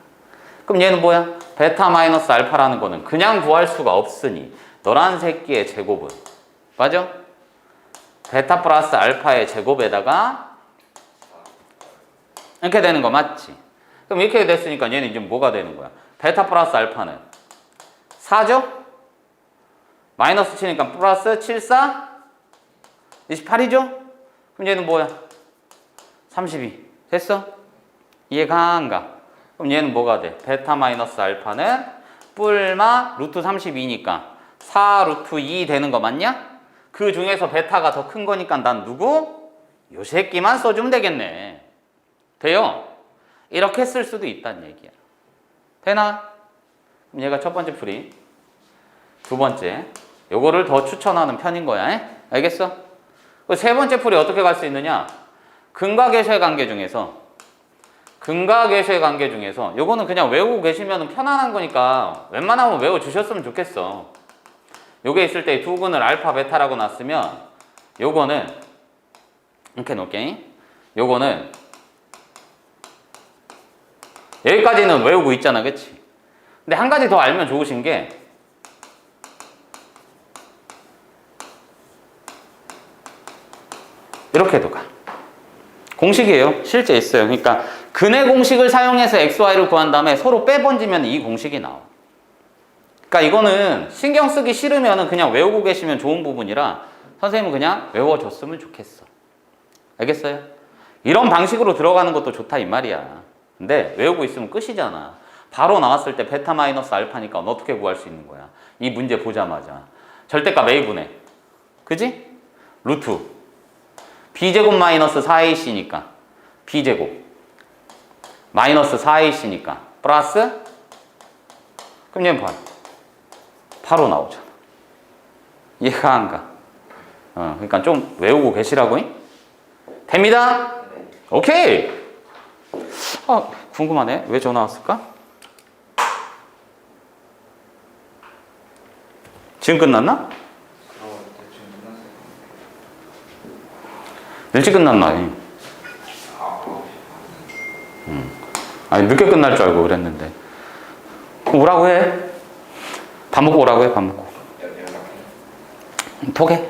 그럼 얘는 뭐야? 베타 마이너스 알파라는 거는 그냥 구할 수가 없으니 너란 새끼의 제곱은 맞아? 베타 플러스 알파의 제곱에다가 이렇게 되는 거 맞지? 그럼 이렇게 됐으니까 얘는 이제 뭐가 되는 거야? 베타 플러스 알파는 4죠? 마이너스 7이니까 플러스 7, 4 28이죠? 그럼 얘는 뭐야? 32 됐어? 이해가 안 가? 그럼 얘는 뭐가 돼? 베타 마이너스 알파는 뿔마 루트 32니까 4 루트 2 되는 거 맞냐? 그 중에서 베타가 더 큰 거니까 난 누구? 요 새끼만 써주면 되겠네. 돼요? 이렇게 쓸 수도 있다는 얘기야. 되나? 그럼 얘가 첫 번째 풀이. 두 번째. 요거를 더 추천하는 편인 거야. 에? 알겠어? 세 번째 풀이 어떻게 갈 수 있느냐? 근과 계수의 관계 중에서 요거는 그냥 외우고 계시면 편안한 거니까 웬만하면 외워주셨으면 좋겠어. 요게 있을 때 두 근을 알파, 베타라고 놨으면 요거는 이렇게 놓을게. 요거는 여기까지는 외우고 있잖아, 그치? 근데 한 가지 더 알면 좋으신 게 이렇게도 가. 공식이에요. 실제 있어요. 그러니까 근의 공식을 사용해서 xy를 구한 다음에 서로 빼번지면 이 공식이 나와. 그러니까 이거는 신경 쓰기 싫으면 그냥 외우고 계시면 좋은 부분이라 선생님은 그냥 외워줬으면 좋겠어. 알겠어요? 이런 방식으로 들어가는 것도 좋다 이 말이야. 근데 외우고 있으면 끝이잖아. 바로 나왔을 때 베타 마이너스 알파니까 어떻게 구할 수 있는 거야? 이 문제 보자마자 절대값 A분의 그지? 루트 B제곱 마이너스 4AC니까 B제곱 마이너스 4AC니까 플러스 그럼 얘는 바로 나오잖아. 이해가 안 가? 그러니까 좀 외우고 계시라고. 됩니다? 오케이. 궁금하네. 왜 전화 왔을까? 지금 끝났나? 일찍 끝났나? 아니 늦게 끝날 줄 알고 그랬는데. 그럼 오라고 해. 밥 먹고 오라고 해. 밥 먹고. 톡해.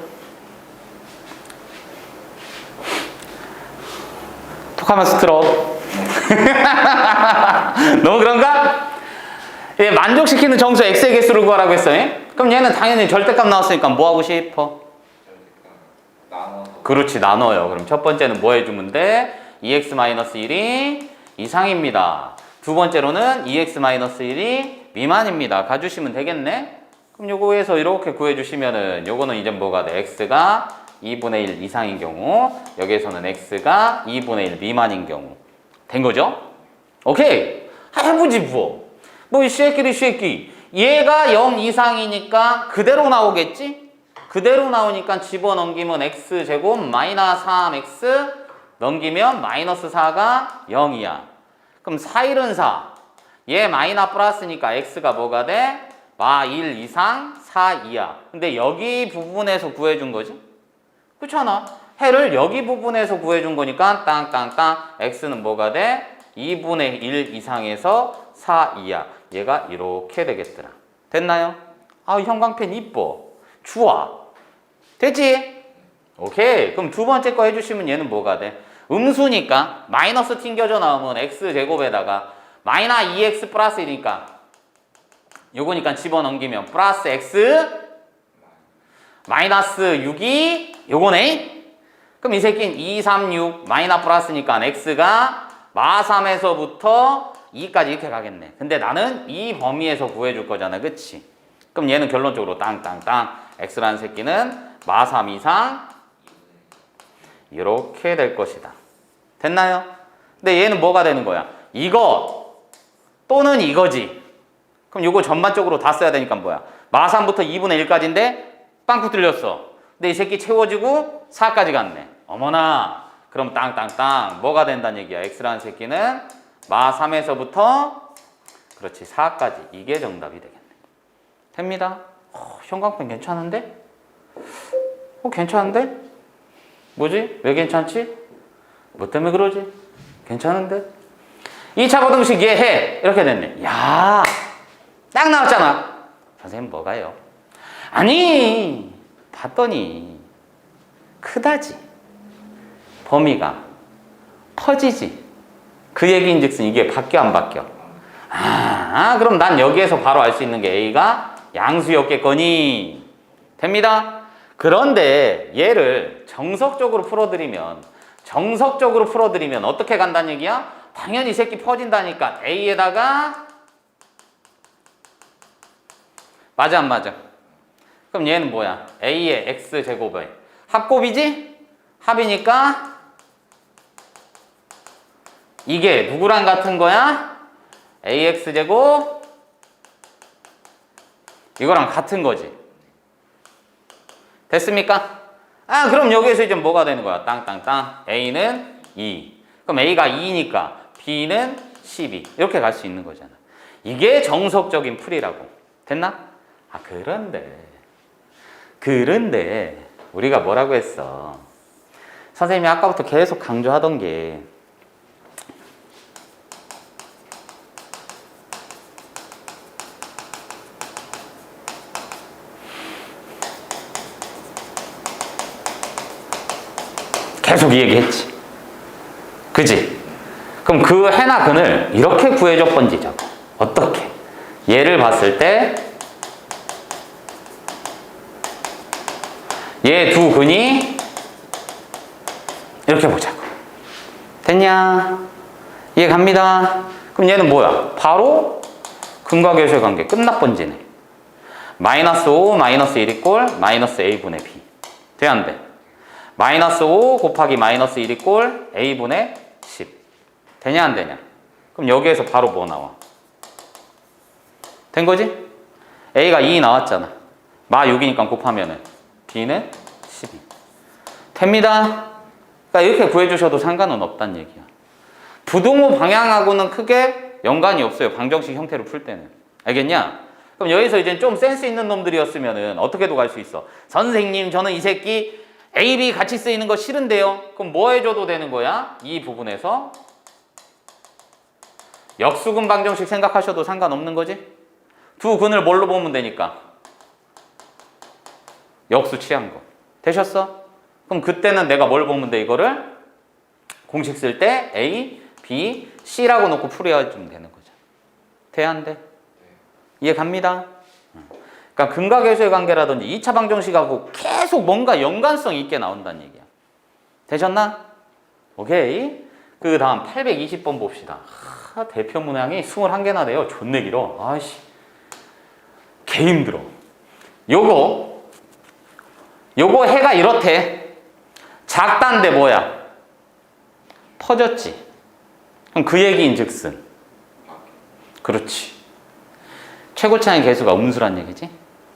톡하면서 들어. 너무 그런가? 얘 만족시키는 정수 x의 개수를 구하라고 했어. 그럼 얘는 당연히 절대값 나왔으니까 뭐 하고 싶어? 그렇지, 나눠요. 그럼 첫 번째는 뭐 해주면 돼? 2x-1이 이상입니다. 두 번째로는 2x-1이 미만입니다. 가주시면 되겠네? 그럼 요거에서 이렇게 구해주시면은 요거는 이제 뭐가 돼? x가 2분의 1 이상인 경우, 여기에서는 x가 2분의 1 미만인 경우. 된 거죠? 오케이! 해보지 뭐. 뭐 이 쉐끼리 얘가 0 이상이니까 그대로 나오겠지? 그대로 나오니까 집어넘기면 x제곱 마이너스 3x 넘기면 마이너스 4가 0이야. 그럼 4, 1은 4. 얘 마이너스 플러스니까 x가 뭐가 돼? 마 1 이상 4, 2야. 근데 여기 부분에서 구해준 거지? 그렇잖아. 해를 여기 부분에서 구해준 거니까 땅땅땅 x는 뭐가 돼? 2분의 1 이상에서 4, 2야. 얘가 이렇게 되겠더라. 됐나요? 아, 형광펜 이뻐. 좋아. 됐지? 오케이. 그럼 두 번째 거 해주시면 얘는 뭐가 돼? 음수니까 마이너스 튕겨져 나오면 x제곱에다가 마이너스 2x 플러스 1이니까 요거니까 집어넘기면 플러스 x 마이너스 6이 요거네? 그럼 이 새끼는 2, 3, 6 마이너스 플러스니까 x가 마 3에서부터 2까지 이렇게 가겠네. 근데 나는 이 범위에서 구해줄 거잖아. 그치? 그럼 얘는 결론적으로 땅땅땅 x라는 새끼는 마 3 이상 이렇게 될 것이다. 됐나요? 근데 얘는 뭐가 되는 거야? 이거 또는 이거지. 그럼 이거 전반적으로 다 써야 되니까 뭐야? 마3부터 2분의 1까지인데 빵꾸 뚫렸어. 근데 이 새끼 채워지고 4까지 갔네. 어머나. 그럼 땅땅땅 뭐가 된다는 얘기야? x라는 새끼는 마3에서부터 그렇지 4까지. 이게 정답이 되겠네. 됩니다. 형광펜 괜찮은데? 괜찮은데? 뭐지? 왜 괜찮지? 뭐 때문에 그러지? 괜찮은데? 2차 거등식 얘 해. 이렇게 됐네. 야, 딱 나왔잖아. 선생님 뭐가요? 아니, 봤더니 크다지. 범위가 커지지. 그 얘기인즉슨 이게 바뀌어 안 바뀌어? 그럼 난 여기에서 바로 알 수 있는 게 A가 양수였겠거니. 됩니다. 그런데 얘를 정석적으로 풀어드리면 어떻게 간다는 얘기야? 당연히 이 새끼 퍼진다니까. A에다가 맞아 안 맞아? 그럼 얘는 뭐야? A의 X제곱의 합곱이지? 합이니까 이게 누구랑 같은 거야? AX제곱 이거랑 같은 거지. 됐습니까? 그럼 여기에서 이제 뭐가 되는 거야? 땅땅땅. A는 2. 그럼 A가 2니까 B는 12. 이렇게 갈 수 있는 거잖아. 이게 정석적인 풀이라고. 됐나? 그런데 우리가 뭐라고 했어? 선생님이 아까부터 계속 강조하던 게 계속 이 얘기했지. 그지? 그럼 그 해나 근을 이렇게 구해줘 번지자고. 어떻게? 얘를 봤을 때 얘 두 근이 이렇게 보자고. 됐냐? 이해 갑니다. 그럼 얘는 뭐야? 바로 근과 계수의 관계 끝나 번지네. 마이너스 5 마이너스 1 이꼴 마이너스 A분의 B. 돼 안 돼? 마이너스 5 곱하기 마이너스 1 이꼴 A분의 10. 되냐 안 되냐? 그럼 여기에서 바로 뭐 나와? 된 거지? A가 2 나왔잖아. 마 6이니까 곱하면은 B는 12. 됩니다. 그러니까 이렇게 구해주셔도 상관은 없다는 얘기야. 부등호 방향하고는 크게 연관이 없어요. 방정식 형태로 풀 때는. 알겠냐? 그럼 여기서 이제 좀 센스 있는 놈들이었으면은 어떻게도 갈 수 있어. 선생님, 저는 이 새끼 A, B 같이 쓰이는 거 싫은데요. 그럼 뭐 해줘도 되는 거야? 이 부분에서 역수근 방정식 생각하셔도 상관없는 거지? 두 근을 뭘로 보면 되니까? 역수 취한 거. 되셨어? 그럼 그때는 내가 뭘 보면 돼, 이거를? 공식 쓸 때 A, B, C라고 놓고 풀이해주면 되는 거죠. 돼, 안 돼? 이해 갑니다? 그러니까 근과 계수의 관계라든지 2차 방정식하고 계속 뭔가 연관성 있게 나온다는 얘기야. 되셨나? 오케이. 그 다음 820번 봅시다. 대표 문항이 21개나 돼요. 존내 길어. 아이씨. 개 힘들어. 요거 해가 이렇대. 작다인데 뭐야? 퍼졌지. 그럼 그 얘기인 즉슨. 그렇지. 최고차의 개수가 음수란 얘기지.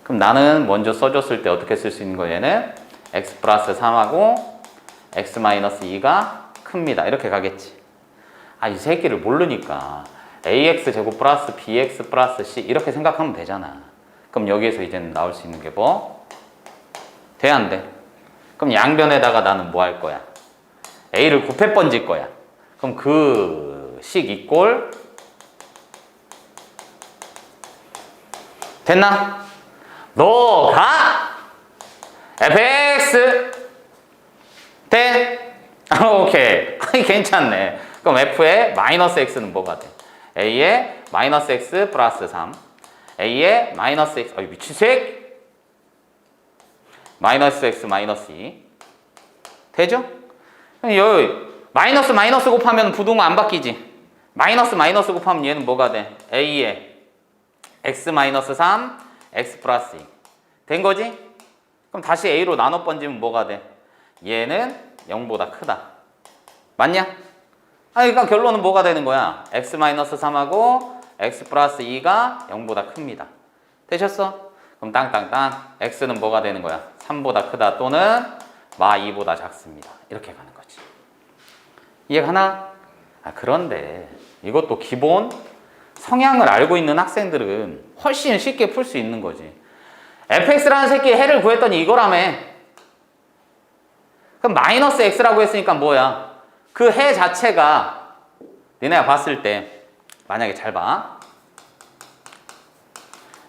그럼 나는 먼저 써줬을 때 어떻게 쓸 수 있는 거 얘는 x 플러스 3하고 x 마이너스 2가 큽니다. 이렇게 가겠지. 이 새끼를 모르니까 ax 제곱 플러스 bx 플러스 c 이렇게 생각하면 되잖아. 그럼 여기에서 이제는 나올 수 있는 게 뭐? 돼, 안 돼? 그럼 양변에다가 나는 뭐 할 거야? a를 곱해 번질 거야. 그럼 그 식 이꼴 됐나? 너가 fx 돼? 오케이. 괜찮네. 그럼 f의 마이너스 x는 뭐가 돼? a의 마이너스 x 플러스 3 a의 마이너스 x 미친 새끼 마이너스 x 마이너스 2 되죠? 여기 마이너스 곱하면 부등호 안 바뀌지? 마이너스 곱하면 얘는 뭐가 돼? a의 x 마이너스 3 x 플러스 2 된 거지? 그럼 다시 a로 나눠 번지면 뭐가 돼? 얘는 0보다 크다. 맞냐? 그러니까 결론은 뭐가 되는 거야? x-3하고 x 플러스 2가 0보다 큽니다. 되셨어? 그럼 땅땅땅 x는 뭐가 되는 거야? 3보다 크다 또는 마 2보다 작습니다. 이렇게 가는 거지. 이해가나? 그런데 이것도 기본 성향을 알고 있는 학생들은 훨씬 쉽게 풀 수 있는 거지. fx라는 새끼의 해를 구했더니 이거라며. 그럼 마이너스 x라고 했으니까 뭐야? 그 해 자체가 니네가 봤을 때 만약에 잘 봐.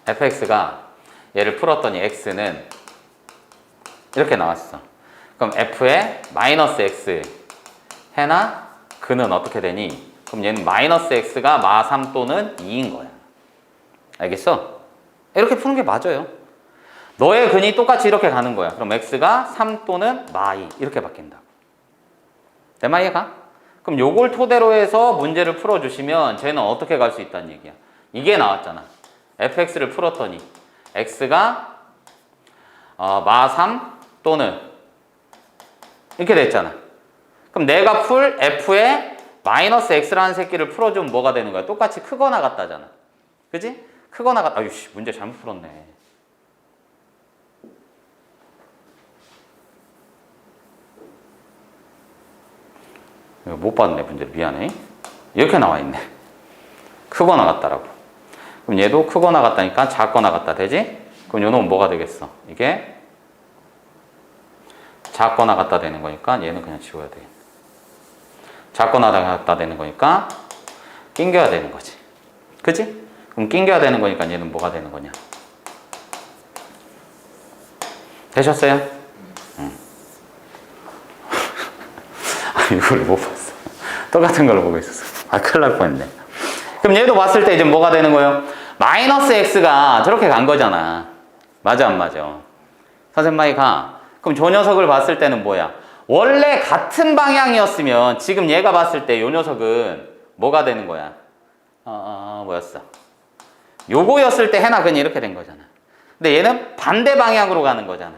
fx가 얘를 풀었더니 x는 이렇게 나왔어. 그럼 f의 마이너스 x 해나 그는 어떻게 되니? 그럼 얘는 마이너스 x가 마 3 또는 2인 거야. 알겠어? 이렇게 푸는 게 맞아요. 너의 근이 똑같이 이렇게 가는 거야. 그럼 x가 3 또는 마 2 이렇게 바뀐다고. 내 말 이해가? 그럼 요걸 토대로 해서 문제를 풀어주시면 쟤는 어떻게 갈 수 있다는 얘기야. 이게 나왔잖아. fx를 풀었더니 x가 마 3 또는 이렇게 됐잖아. 그럼 내가 풀 f의 마이너스 x라는 새끼를 풀어주면 뭐가 되는 거야? 똑같이 크거나 같다잖아. 그지? 크거나 같다. 아유씨, 문제 잘못 풀었네. 이거 못 봤네, 문제를. 미안해. 이렇게 나와 있네. 크거나 같다라고. 그럼 얘도 크거나 같다니까 작거나 같다 되지? 그럼 요 놈은 뭐가 되겠어? 이게 작거나 같다 되는 거니까 얘는 그냥 지워야 되겠네. 작거나 같다 되는 거니까 낑겨야 되는 거지. 그치? 그럼 낑겨야 되는 거니까 얘는 뭐가 되는 거냐? 되셨어요? 응. 이걸 못 봤어. 똑같은 걸 보고 있었어. 큰일 날 뻔했네. 그럼 얘도 봤을 때 이제 뭐가 되는 거예요? 마이너스 x가 저렇게 간 거잖아. 맞아 안 맞아? 선생님 말이 가. 그럼 저 녀석을 봤을 때는 뭐야? 원래 같은 방향이었으면 지금 얘가 봤을 때 요 녀석은 뭐가 되는 거야? 뭐였어? 요거였을 때 해나 그냥 이렇게 된 거잖아. 근데 얘는 반대 방향으로 가는 거잖아.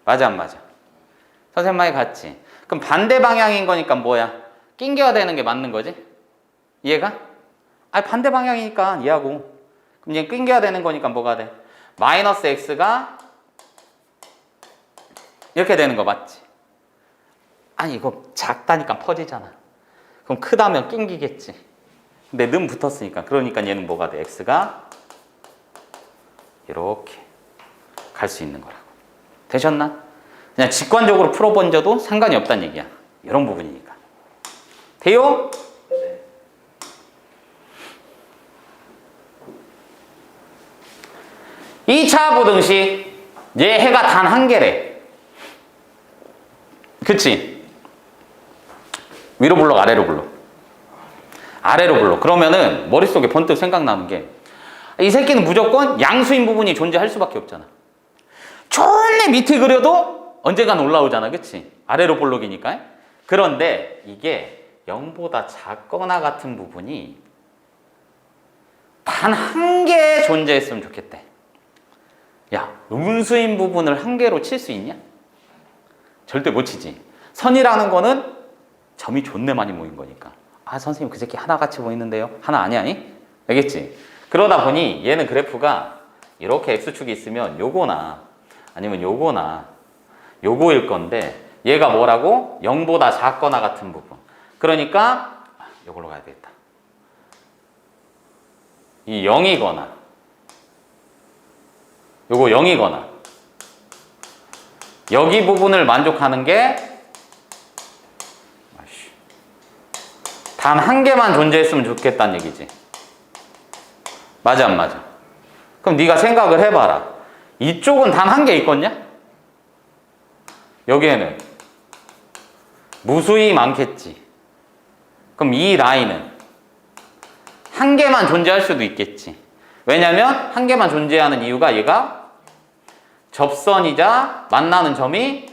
맞아 안 맞아? 선생님 말이 같지? 그럼 반대 방향인 거니까 뭐야? 낑겨야 되는 게 맞는 거지? 이해가? 반대 방향이니까 이해하고. 그럼 얘 낑겨야 되는 거니까 뭐가 돼? 마이너스 x가 이렇게 되는 거 맞지? 이거 작다니까 퍼지잖아. 그럼 크다면 낑기겠지. 근데 는 붙었으니까. 그러니까 얘는 뭐가 돼? x가 이렇게 갈 수 있는 거라고. 되셨나? 그냥 직관적으로 풀어본져도 상관이 없다는 얘기야. 이런 부분이니까. 돼요? 네. 2차 부등식. 얘 해가 단 한 개래. 그치? 위로 불러, 아래로 불러? 아래로 불러. 그러면은 머릿속에 번뜩 생각나는 게 이 새끼는 무조건 양수인 부분이 존재할 수밖에 없잖아. 존내 밑에 그려도 언젠간 올라오잖아. 그치? 아래로 볼록이니까. 그런데 이게 0보다 작거나 같은 부분이 단 한 개 존재했으면 좋겠대. 야, 음수인 부분을 한 개로 칠 수 있냐? 절대 못 치지. 선이라는 거는 점이 존내 많이 모인 거니까. 선생님 그 새끼 하나같이 보이는데요? 하나 아니야? 알겠지? 그러다 보니 얘는 그래프가 이렇게 x축이 있으면 요거나 아니면 요거나 요거일 건데 얘가 뭐라고? 0보다 작거나 같은 부분. 그러니까 요걸로 가야 되겠다. 이 0이거나 요거 0이거나 여기 부분을 만족하는 게 단 한 개만 존재했으면 좋겠다는 얘기지. 맞아 안 맞아? 그럼 네가 생각을 해봐라. 이쪽은 단 한 개 있겠냐? 여기에는 무수히 많겠지. 그럼 이 라인은 한 개만 존재할 수도 있겠지. 왜냐면 한 개만 존재하는 이유가 얘가 접선이자 만나는 점이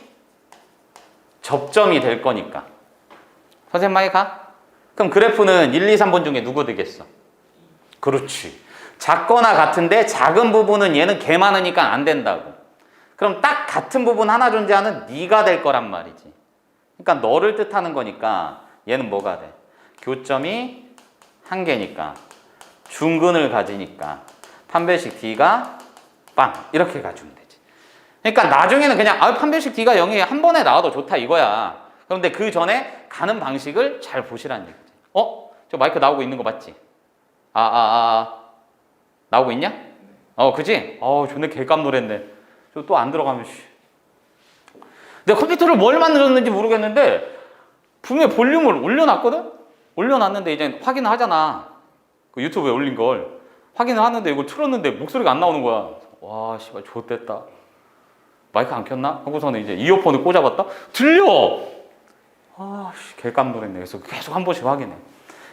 접점이 될 거니까. 선생님 말이 가? 그럼 그래프는 1, 2, 3번 중에 누구 되겠어? 그렇지. 작거나 같은데 작은 부분은 얘는 개 많으니까 안 된다고. 그럼 딱 같은 부분 하나 존재하는 네가 될 거란 말이지. 그러니까 너를 뜻하는 거니까 얘는 뭐가 돼? 교점이 한 개니까 중근을 가지니까 판별식 D가 빵 이렇게 가주면 되지. 그러니까 나중에는 그냥 판별식 D가 0이 한 번에 나와도 좋다 이거야. 그런데 그 전에 가는 방식을 잘 보시라는 얘기지. 저 마이크 나오고 있는 거 맞지? 나오고 있냐? 그지? 존나 개깜 놀랬네. 저 또 안 들어가면 내가 컴퓨터를 뭘 만들었는지 모르겠는데 분명히 볼륨을 올려놨거든? 올려놨는데 이제 확인을 하잖아. 그 유튜브에 올린 걸 확인을 하는데 이걸 틀었는데 목소리가 안 나오는 거야. 와 씨발 좋댔다. 마이크 안 켰나? 하고서는 이제 이어폰을 꽂아봤다? 들려! 개깜 놀랐네. 그래서 계속 한 번씩 확인해.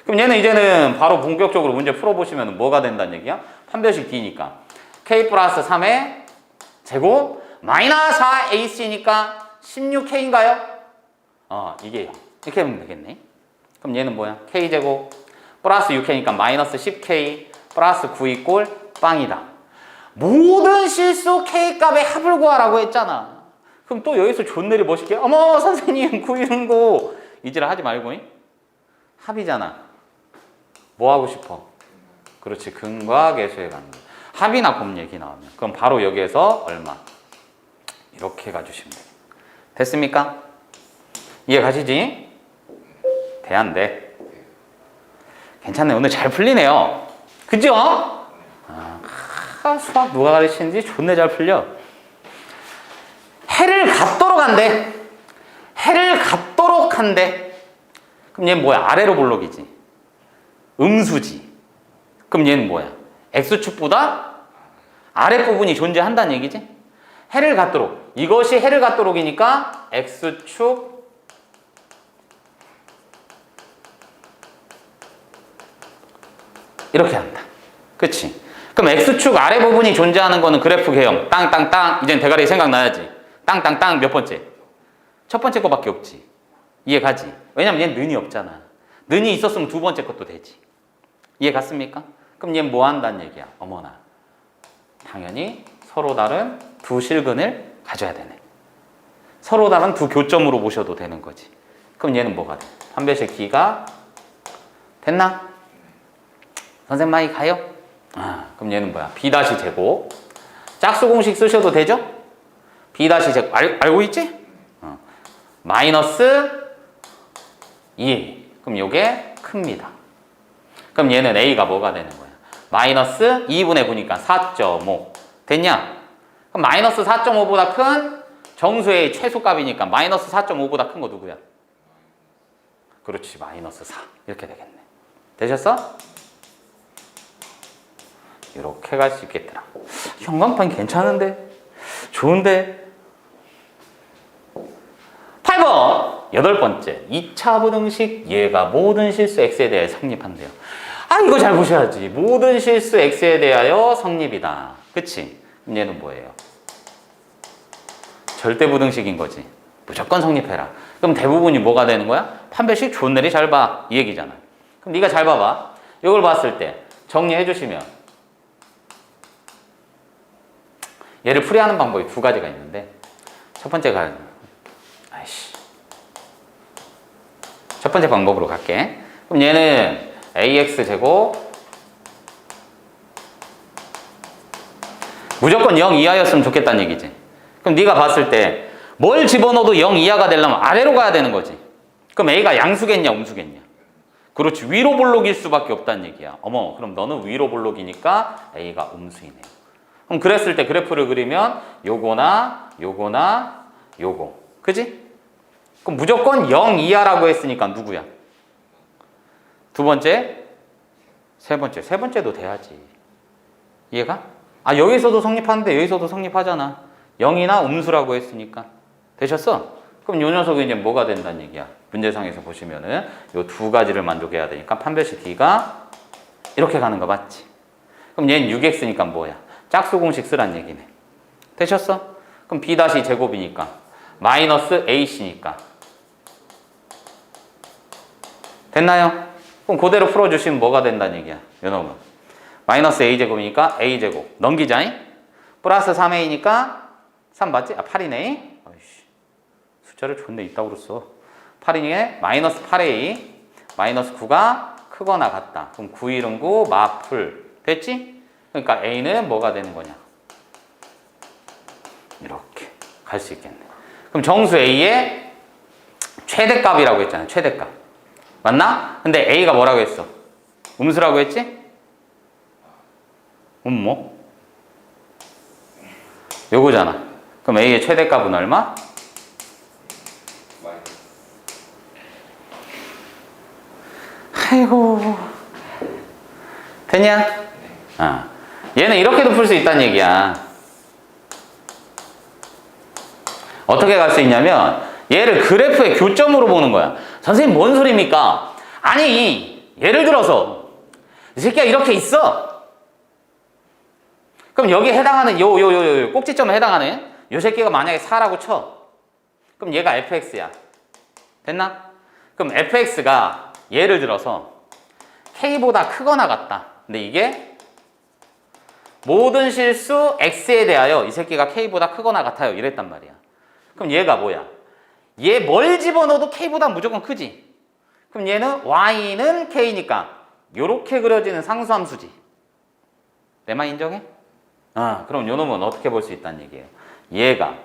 그럼 얘는 이제는 바로 본격적으로 문제 풀어보시면 뭐가 된다는 얘기야? 판별식 D니까 K 플러스 3의 제곱 마이너스 4AC니까 16K인가요? 이게 이렇게 하면 되겠네. 그럼 얘는 뭐야? K제곱 플러스 6K니까 마이너스 10K 플러스 9 이꼴 빵이다. 모든 실수 K값의 합을 구하라고 했잖아. 그럼 또 여기서 존내리 멋있게 어머 선생님 9 이런 거 이지랄 하지 말고 합이잖아. 뭐 하고 싶어? 그렇지. 근과 계수에 가는 거. 합이나 곱 얘기 나오면 그럼 바로 여기에서 얼마? 이렇게 가주시면 돼요. 됐습니까? 이해 가시지? 돼 안 돼? 괜찮네. 오늘 잘 풀리네요. 그죠? 수학 누가 가르치는지 존나 잘 풀려. 해를 갖도록 한대. 해를 갖도록 한대. 그럼 얘는 뭐야? 아래로 볼록이지. 음수지. 그럼 얘는 뭐야? X축보다 아랫부분이 존재한다는 얘기지? 해를 갖도록. 이것이 해를 갖도록이니까 X축 이렇게 한다. 그치? 그럼 X축 아래 부분이 존재하는 거는 그래프 개형. 땅땅땅. 이젠 대가리 생각나야지. 땅땅땅 몇 번째? 첫 번째 거밖에 없지. 이해 가지? 왜냐면 얘는 는이 없잖아. 는이 있었으면 두 번째 것도 되지. 이해 갔습니까? 그럼 얘는 뭐 한다는 얘기야? 어머나. 당연히 서로 다른 두 실근을 가져야 되네. 서로 다른 두 교점으로 보셔도 되는 거지. 그럼 얘는 뭐가 돼? 판별식 D가 됐나? 선생님 많이 가요? 그럼 얘는 뭐야? B 다시 제곱. 짝수 공식 쓰셔도 되죠? B 다시 제곱. 알고 있지? 마이너스 2. 그럼 요게 큽니다. 그럼 얘는 A가 뭐가 되는 거야? 마이너스 2분의 9니까 4.5. 됐냐? 그럼 마이너스 4.5보다 큰 정수의 최소값이니까 마이너스 4.5보다 큰 거 누구야? 그렇지. 마이너스 4. 이렇게 되겠네. 되셨어? 이렇게 갈 수 있겠더라. 형광판 괜찮은데? 좋은데? 8번! 8번째. 2차 부등식 얘가 모든 실수 x에 대해 성립한대요. 이거 잘 보셔야지. 모든 실수 x에 대하여 성립이다. 그치? 그럼 얘는 뭐예요? 절대 부등식인 거지. 무조건 성립해라. 그럼 대부분이 뭐가 되는 거야? 판별식 존내리 잘 봐. 이 얘기잖아. 그럼 네가 잘 봐봐. 이걸 봤을 때 정리해 주시면 얘를 풀이하는 방법이 두 가지가 있는데 첫 번째 첫 번째 방법으로 갈게. 그럼 얘는 ax제곱 무조건 0 이하였으면 좋겠다는 얘기지. 그럼 네가 봤을 때 뭘 집어넣어도 0 이하가 되려면 아래로 가야 되는 거지. 그럼 a가 양수겠냐 음수겠냐? 그렇지. 위로 볼록일 수밖에 없다는 얘기야. 어머, 그럼 너는 위로 볼록이니까 a가 음수이네. 그럼 그랬을 때 그래프를 그리면 요거나 요거나 요거. 그지? 그럼 무조건 0 이하라고 했으니까 누구야? 두 번째, 세 번째. 세 번째도 돼야지. 이해가? 여기서도 성립하는데 여기서도 성립하잖아. 0이나 음수라고 했으니까. 되셨어? 그럼 요 녀석이 이제 뭐가 된다는 얘기야? 문제상에서 보시면은 요 두 가지를 만족해야 되니까 판별식 D가 이렇게 가는 거 맞지? 그럼 얘는 6x니까 뭐야? 짝수 공식 쓰란 얘기네. 되셨어? 그럼 B 다시 제곱이니까 마이너스 AC니까 됐나요? 그럼 그대로 풀어주시면 뭐가 된다는 얘기야? 요 놈은 마이너스 A제곱이니까 A제곱 넘기자잉? 플러스 3A니까 3 맞지? 아 8이네. 어이씨. 숫자를 존나 이따구로 써. 8이니에 마이너스 8a 마이너스 9가 크거나 같다. 그럼 9, 1은 9 마풀 됐지? 그러니까 a는 뭐가 되는 거냐? 이렇게 갈 수 있겠네. 그럼 정수 a의 최대값이라고 했잖아요. 최대값 맞나? 근데 a가 뭐라고 했어? 음수라고 했지? 뭐? 요거잖아. 그럼 a의 최대값은 얼마? 아이고 됐냐? 얘는 이렇게도 풀 수 있다는 얘기야. 어떻게 갈 수 있냐면 얘를 그래프의 교점으로 보는 거야. 선생님 뭔 소리입니까? 아니 예를 들어서 이 새끼가 이렇게 있어. 그럼 여기에 해당하는 요 꼭지점에 해당하는 요 새끼가 만약에 4라고 쳐. 그럼 얘가 fx야. 됐나? 그럼 fx가 예를 들어서 k보다 크거나 같다. 근데 이게 모든 실수 x에 대하여 이 새끼가 k보다 크거나 같아요. 이랬단 말이야. 그럼 얘가 뭐야? 얘 뭘 집어넣어도 k보다 무조건 크지. 그럼 얘는 y는 k니까 요렇게 그려지는 상수함수지. 내 말 인정해? 그럼 요 놈은 어떻게 볼 수 있다는 얘기예요. 얘가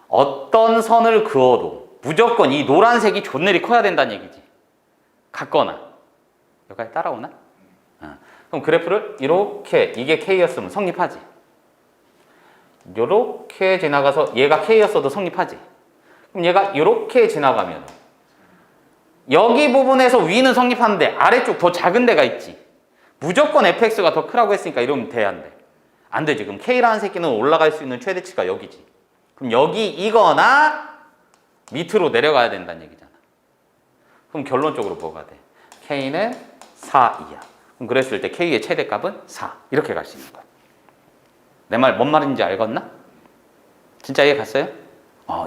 어떤 선을 그어도 무조건 이 노란색이 존내리 커야 된다는 얘기지. 같거나. 여기까지 따라오나? 그럼 그래프를 이렇게 이게 k였으면 성립하지. 요렇게 지나가서 얘가 k였어도 성립하지. 그럼 얘가 이렇게 지나가면 여기 부분에서 위는 성립하는데 아래쪽 더 작은 데가 있지. 무조건 fx가 더 크라고 했으니까 이러면 돼야 안 돼? 안 되지. 그럼 k라는 새끼는 올라갈 수 있는 최대치가 여기지. 그럼 여기이거나 밑으로 내려가야 된다는 얘기잖아. 그럼 결론적으로 뭐가 돼? k는 4이야. 그럼 그랬을 때 k의 최대값은 4. 이렇게 갈 수 있는 거야. 내 말 뭔 말인지 알겠나? 진짜 이해 갔어요?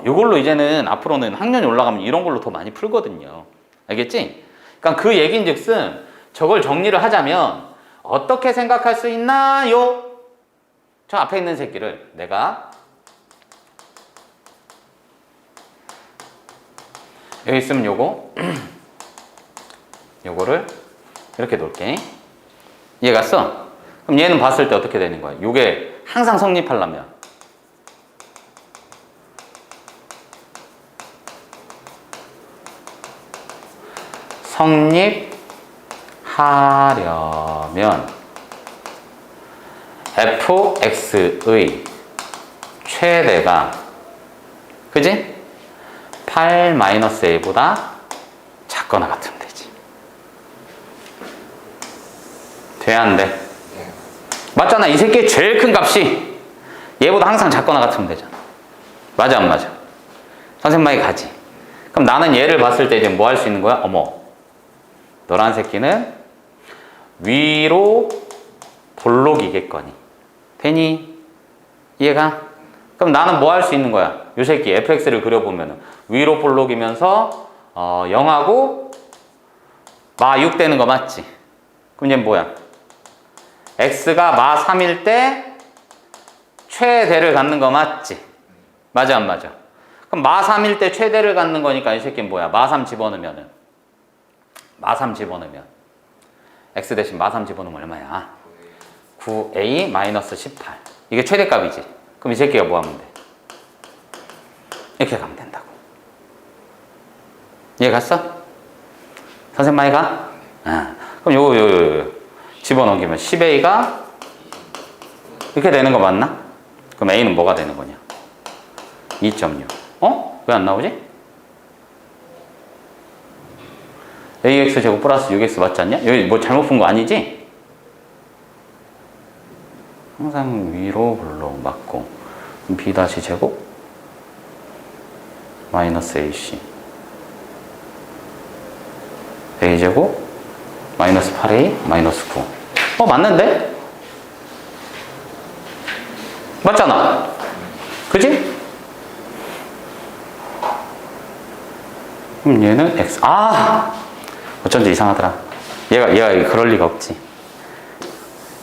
이걸로 이제는 앞으로는 학년이 올라가면 이런 걸로 더 많이 풀거든요. 알겠지? 그러니까 그 얘기인즉슨 저걸 정리를 하자면 어떻게 생각할 수 있나요? 저 앞에 있는 새끼를 내가 여기 있으면 요거를 이렇게 놓을게. 이해 갔어? 그럼 얘는 봤을 때 어떻게 되는 거야? 요게 항상 성립하려면 fx의 최대가 그지? 8-a보다 작거나 같으면 되지. 돼, 안 돼? 맞잖아. 이 새끼의 제일 큰 값이 얘보다 항상 작거나 같으면 되잖아. 맞아, 안 맞아? 선생님 말이 가지. 그럼 나는 얘를 봤을 때 이제 뭐 할 수 있는 거야? 어머, 너란 새끼는 위로 볼록이겠거니. 되니? 이해가? 그럼 나는 뭐 할 수 있는 거야? 요 새끼 fx를 그려보면 위로 볼록이면서 0하고 마 6 되는 거 맞지? 그럼 얘는 뭐야? x가 마 3일 때 최대를 갖는 거 맞지? 맞아, 안 맞아? 그럼 마 3일 때 최대를 갖는 거니까 이 새끼는 뭐야? 마 3 집어넣으면 x 대신 마 3 집어넣으면 얼마야? 9a-18. 이게 최대값이지. 그럼 이 새끼가 뭐 하면 돼? 이렇게 가면 된다고. 이해 갔어? 선생님 많이 가? 그럼 요거 집어넣으면 10a가 이렇게 되는 거 맞나? 그럼 a는 뭐가 되는 거냐? 2.6. 왜 안 나오지? ax 제곱 플러스 6x 맞지 않냐? 여기 뭐 잘못 푼 거 아니지? 항상 위로 볼록 맞고 b 다시 제곱 마이너스 ac a 제곱 마이너스 8a 마이너스 9. 맞는데? 맞잖아. 그지? 그럼 얘는 x. 어쩐지 이상하더라. 얘가 그럴 리가 없지.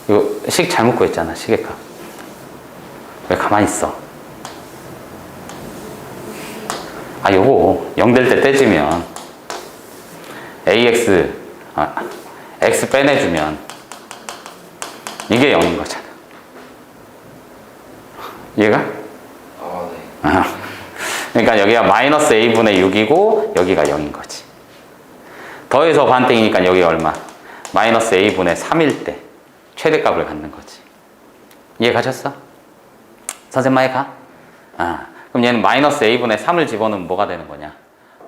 이거 식 잘못 구했잖아. 식의 값. 왜 가만히 있어? 요거 0 될 때 떼지면 AX X 빼내주면 이게 0인 거잖아. 이해가? 네. 그러니까 여기가 마이너스 A분의 6이고 여기가 0인 거지. 더해서 반땡이니까 여기가 얼마? 마이너스 A분의 3일 때 최대값을 갖는 거지. 이해 가셨어? 선생님 마에 가? 그럼 얘는 마이너스 A분의 3을 집어넣으면 뭐가 되는 거냐?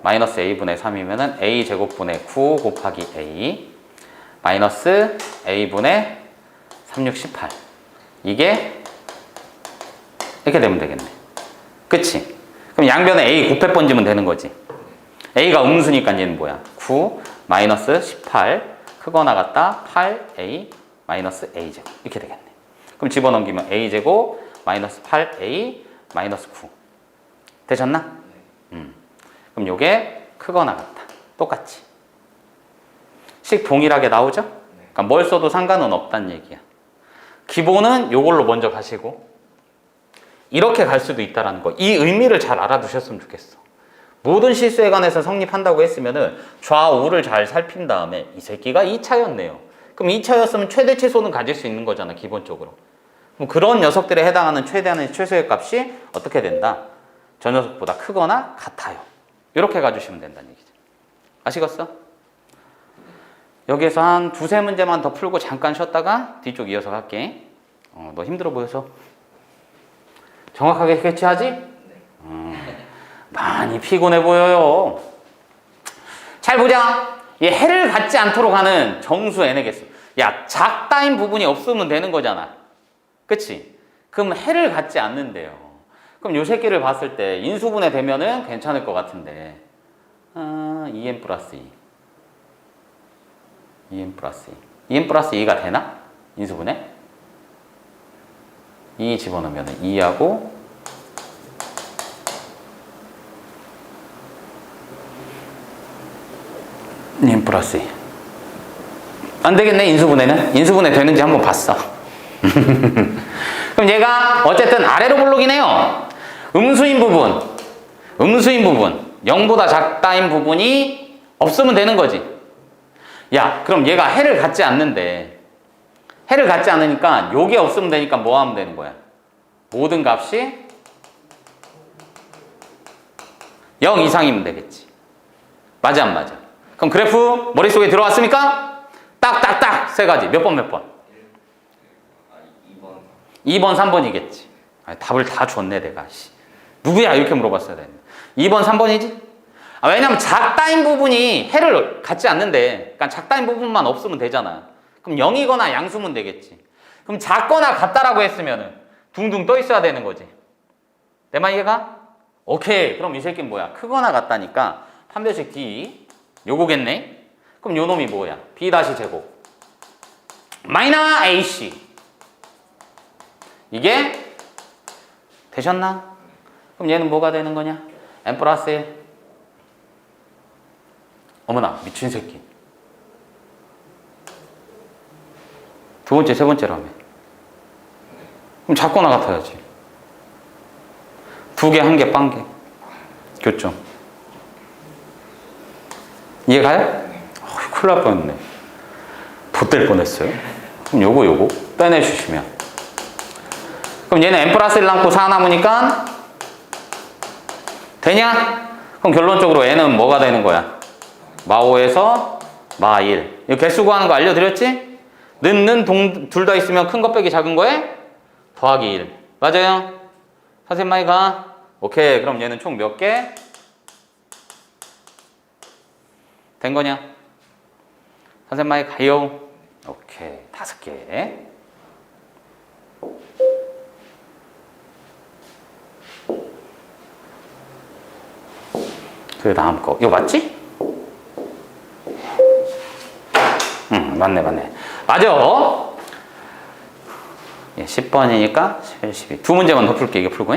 마이너스 A분의 3이면은 A제곱분의 9 곱하기 A 마이너스 A분의 36, 18 이게 이렇게 되면 되겠네. 그치? 그럼 양변에 A 곱해 번지면 되는 거지. A가 음수니까 얘는 뭐야? 9 마이너스 18 크거나 같다 8A 마이너스 A제곱 이렇게 되겠네. 그럼 집어넘기면 A제곱 마이너스 8A 마이너스 9 되셨나? 그럼 요게 크거나 같다. 똑같이. 식 동일하게 나오죠? 그러니까 뭘 써도 상관은 없다는 얘기야. 기본은 요걸로 먼저 가시고 이렇게 갈 수도 있다는 거. 이 의미를 잘 알아두셨으면 좋겠어. 모든 실수에 관해서 성립한다고 했으면은 좌우를 잘 살핀 다음에 이 새끼가 2차였네요. 그럼 2차였으면 최대치소는 가질 수 있는 거잖아, 기본적으로. 그럼 그런 녀석들에 해당하는 최대한의 최소의 값이 어떻게 된다? 저 녀석보다 크거나 같아요. 이렇게 가주시면 된다는 얘기죠. 아시겠어? 여기에서 한 두세 문제만 더 풀고 잠깐 쉬었다가 뒤쪽 이어서 갈게. 너 힘들어 보여서. 정확하게 캐치하지? 많이 피곤해 보여요. 잘 보자. 얘 해를 갖지 않도록 하는 정수 n의 개수. 야, 작다인 부분이 없으면 되는 거잖아. 그치? 그럼 해를 갖지 않는데요. 그럼 요 새끼를 봤을 때 인수분해 되면은 괜찮을 것 같은데 2n 플러스 2 2n 플러스 2 2n 플러스 2가 되나? 인수분해? 2 집어넣으면 2하고 2n 플러스 2 안 되겠네. 인수분해는 인수분해 되는지 한번 봤어. 그럼 얘가 어쨌든 아래로 부르긴 해요. 음수인 부분 0보다 작다인 부분이 없으면 되는 거지. 야, 그럼 얘가 해를 갖지 않는데 해를 갖지 않으니까 요게 없으면 되니까 뭐 하면 되는 거야? 모든 값이 0 이상이면 되겠지. 맞아 안 맞아? 그럼 그래프 머릿속에 들어왔습니까? 딱딱딱 세 가지. 몇 번 몇 번? 2번 3번이겠지. 답을 다 줬네 내가. 누구야? 이렇게 물어봤어야 되는데 2번 3번이지? 왜냐면 작다인 부분이 해를 갖지 않는데 그러니까 작다인 부분만 없으면 되잖아. 그럼 0이거나 양수면 되겠지. 그럼 작거나 같다라고 했으면은 둥둥 떠 있어야 되는 거지. 내 말 이해가? 오케이. 그럼 이 새끼는 뭐야? 크거나 같다니까 판별식 D 요거겠네. 그럼 요 놈이 뭐야? B 다시 제곱 마이너 AC 이게 되셨나? 그럼 얘는 뭐가 되는 거냐? n 플러스 1 어머나 미친 새끼. 두 번째 세 번째라며. 그럼 작거나 같아야지. 두 개 한 개 빵 개 교점. 이해가요? 큰일 날 뻔했네. 봇될 뻔했어요. 그럼 요거 빼내주시면 그럼 얘는 n 플러스 1 남고 4 남으니까 되냐? 그럼 결론적으로 n은 뭐가 되는 거야? 마5에서 마1. 이거 개수 구하는 거 알려드렸지? 둘 다 있으면 큰 거 빼기 작은 거에 더하기 1. 맞아요? 선생님 많이 가? 오케이. 그럼 얘는 총 몇 개? 된 거냐? 선생님 많이 가요? 오케이. 5개. 그 다음 거. 이거 맞지? 맞네. 맞아. 예, 10번이니까 11, 12. 두 문제만 더 풀게. 이거 풀고.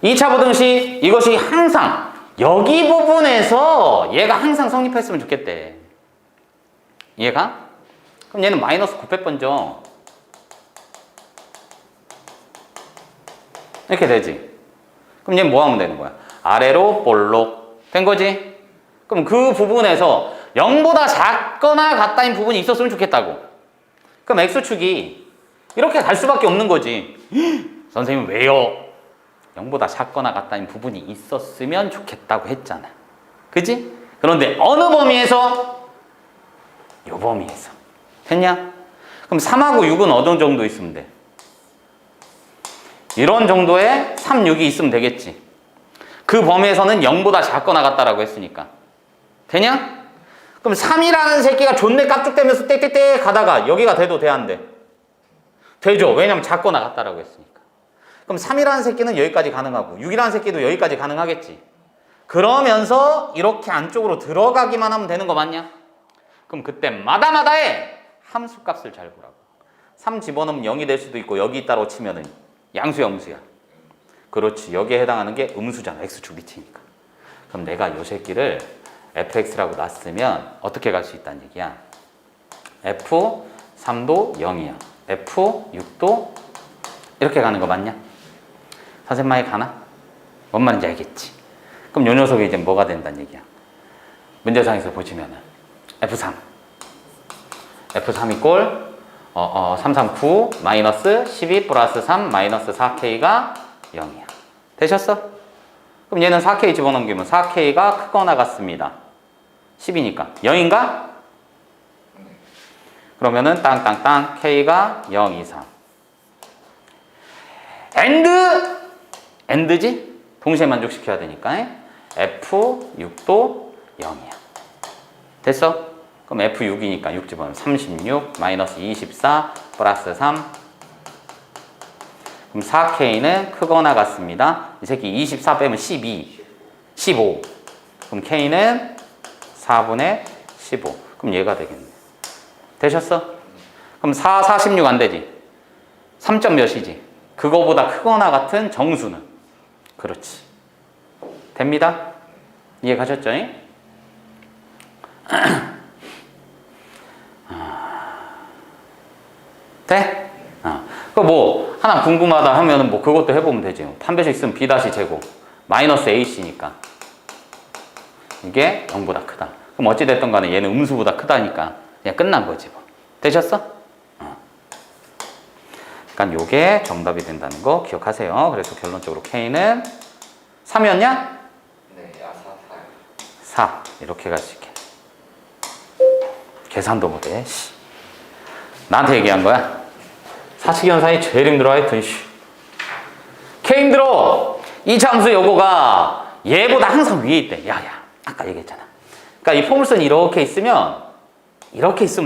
2차 보등식 이것이 항상 여기 부분에서 얘가 항상 성립했으면 좋겠대. 이해가? 그럼 얘는 마이너스 곱해 번져. 이렇게 되지. 그럼 얘는 뭐 하면 되는 거야? 아래로 볼록 된 거지. 그럼 그 부분에서 0보다 작거나 같다인 부분이 있었으면 좋겠다고. 그럼 x축이 이렇게 갈 수밖에 없는 거지. 선생님 왜요? 0보다 작거나 같다인 부분이 있었으면 좋겠다고 했잖아. 그지? 그런데 어느 범위에서? 요 범위에서. 됐냐? 그럼 3하고 6은 어느 정도 있으면 돼? 이런 정도의 3, 6이 있으면 되겠지. 그 범위에서는 0보다 작거나 같다라고 했으니까. 되냐? 그럼 3이라는 새끼가 존내 깍죽대면서 땡땡땡 가다가 여기가 돼도 돼, 안 돼? 되죠. 왜냐면 작거나 같다라고 했으니까. 그럼 3이라는 새끼는 여기까지 가능하고 6이라는 새끼도 여기까지 가능하겠지. 그러면서 이렇게 안쪽으로 들어가기만 하면 되는 거 맞냐? 그럼 그때 마다마다에 함수 값을 잘 보라고. 3 집어넣으면 0이 될 수도 있고 여기 있다고 치면은 양수 영수야. 그렇지. 여기에 해당하는 게 음수잖아. x축 밑이니까. 그럼 내가 요 새끼를 fx라고 놨으면 어떻게 갈 수 있다는 얘기야? f3도 0이야. f6도 이렇게 가는 거 맞냐? 선생님 많이 가나? 뭔 말인지 알겠지? 그럼 요 녀석이 이제 뭐가 된다는 얘기야? 문제상에서 보시면은 f3 이꼴 3, 3, 9 마이너스 12 플러스 3 마이너스 4k가 0이야. 되셨어? 그럼 얘는 4k 집어넘기면 4k가 크거나 같습니다. 10이니까 0인가? 그러면은 땅땅땅 k가 0 이상. end지? 동시에 만족시켜야 되니까 f6도 0이야. 됐어? 그럼 f6이니까 6 집어넣으면 36 마이너스 24 플러스 3. 그럼 4k는 크거나 같습니다. 이 새끼 24 빼면 12 15. 그럼 k는 4분의 15. 그럼 얘가 되겠네. 되셨어? 그럼 4, 46 안 되지? 3점 몇이지? 그거보다 크거나 같은 정수는? 그렇지. 됩니다? 이해 가셨죠? 돼? 그 뭐 하나 궁금하다 하면은 뭐 그것도 해보면 되지. 판별식 쓰면 b 다시 제곱 마이너스 ac니까 이게 0보다 크다. 그럼 어찌 됐든 간에 얘는 음수보다 크다니까 그냥 끝난 거지 뭐. 되셨어? 그러니까 요게 정답이 된다는 거 기억하세요. 그래서 결론적으로 k는 3이었냐? 네, 4 이렇게 갈 수 있게. 계산도 못해. 나한테 얘기한 거야. 사칙연산이 제일 힘들어 하여튼. K 힘들어. 이 함수 요거가 얘보다 항상 위에 있대. 야야 아까 얘기했잖아. 그러니까 이 포물선이 이렇게 있으면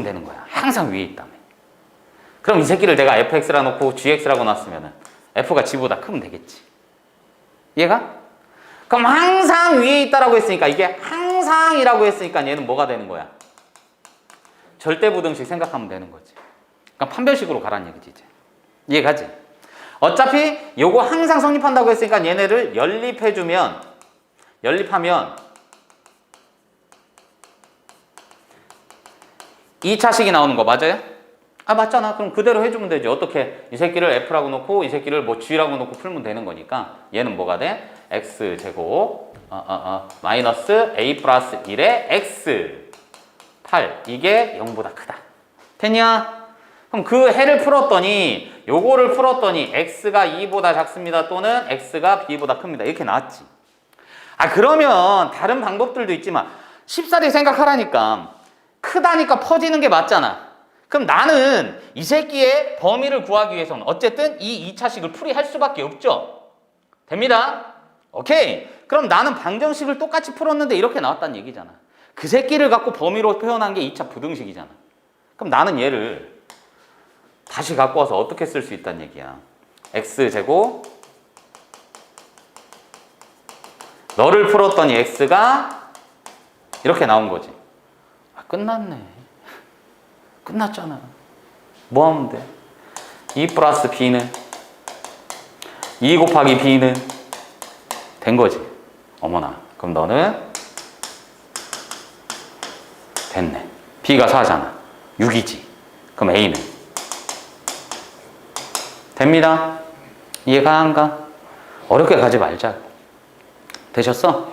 되는 거야. 항상 위에 있다며. 그럼 이 새끼를 내가 fx라 놓고 gx라고 놨으면 f가 g보다 크면 되겠지. 얘가? 그럼 항상 위에 있다라고 했으니까 이게 항상이라고 했으니까 얘는 뭐가 되는 거야? 절대부등식 생각하면 되는 거지. 그러니까 판별식으로 가라는 얘기지 이제. 이해가지? 어차피 요거 항상 성립한다고 했으니까 얘네를 연립하면 2차식이 나오는 거 맞아요? 아 맞잖아. 그럼 그대로 해주면 되지. 어떻게? 이 새끼를 f라고 놓고 이 새끼를 뭐 g라고 놓고 풀면 되는 거니까 얘는 뭐가 돼? x제곱 마이너스 a 플러스 1의 x 8 이게 0보다 크다. 됐냐? 그럼 그 해를 풀었더니 요거를 풀었더니 x가 2보다 작습니다 또는 x가 b보다 큽니다. 이렇게 나왔지. 아 그러면 다른 방법들도 있지만 쉽사리 생각하라니까. 크다니까 퍼지는 게 맞잖아. 그럼 나는 이 새끼의 범위를 구하기 위해서는 어쨌든 이 2차식을 풀이할 수밖에 없죠. 됩니다. 오케이. 그럼 나는 방정식을 똑같이 풀었는데 이렇게 나왔다는 얘기잖아. 그 새끼를 갖고 범위로 표현한 게 2차 부등식이잖아. 그럼 나는 얘를 다시 갖고 와서 어떻게 쓸 수 있다는 얘기야. x제곱 너를 풀었더니 x가 이렇게 나온 거지. 아, 끝났네. 끝났잖아. 뭐 하면 돼? 2 플러스 b는 2 곱하기 b는 된 거지. 어머나. 그럼 너는 됐네. b가 4잖아. 6이지. 그럼 a는 됩니다. 이해가 안 가? 어렵게 가지 말자. 되셨어?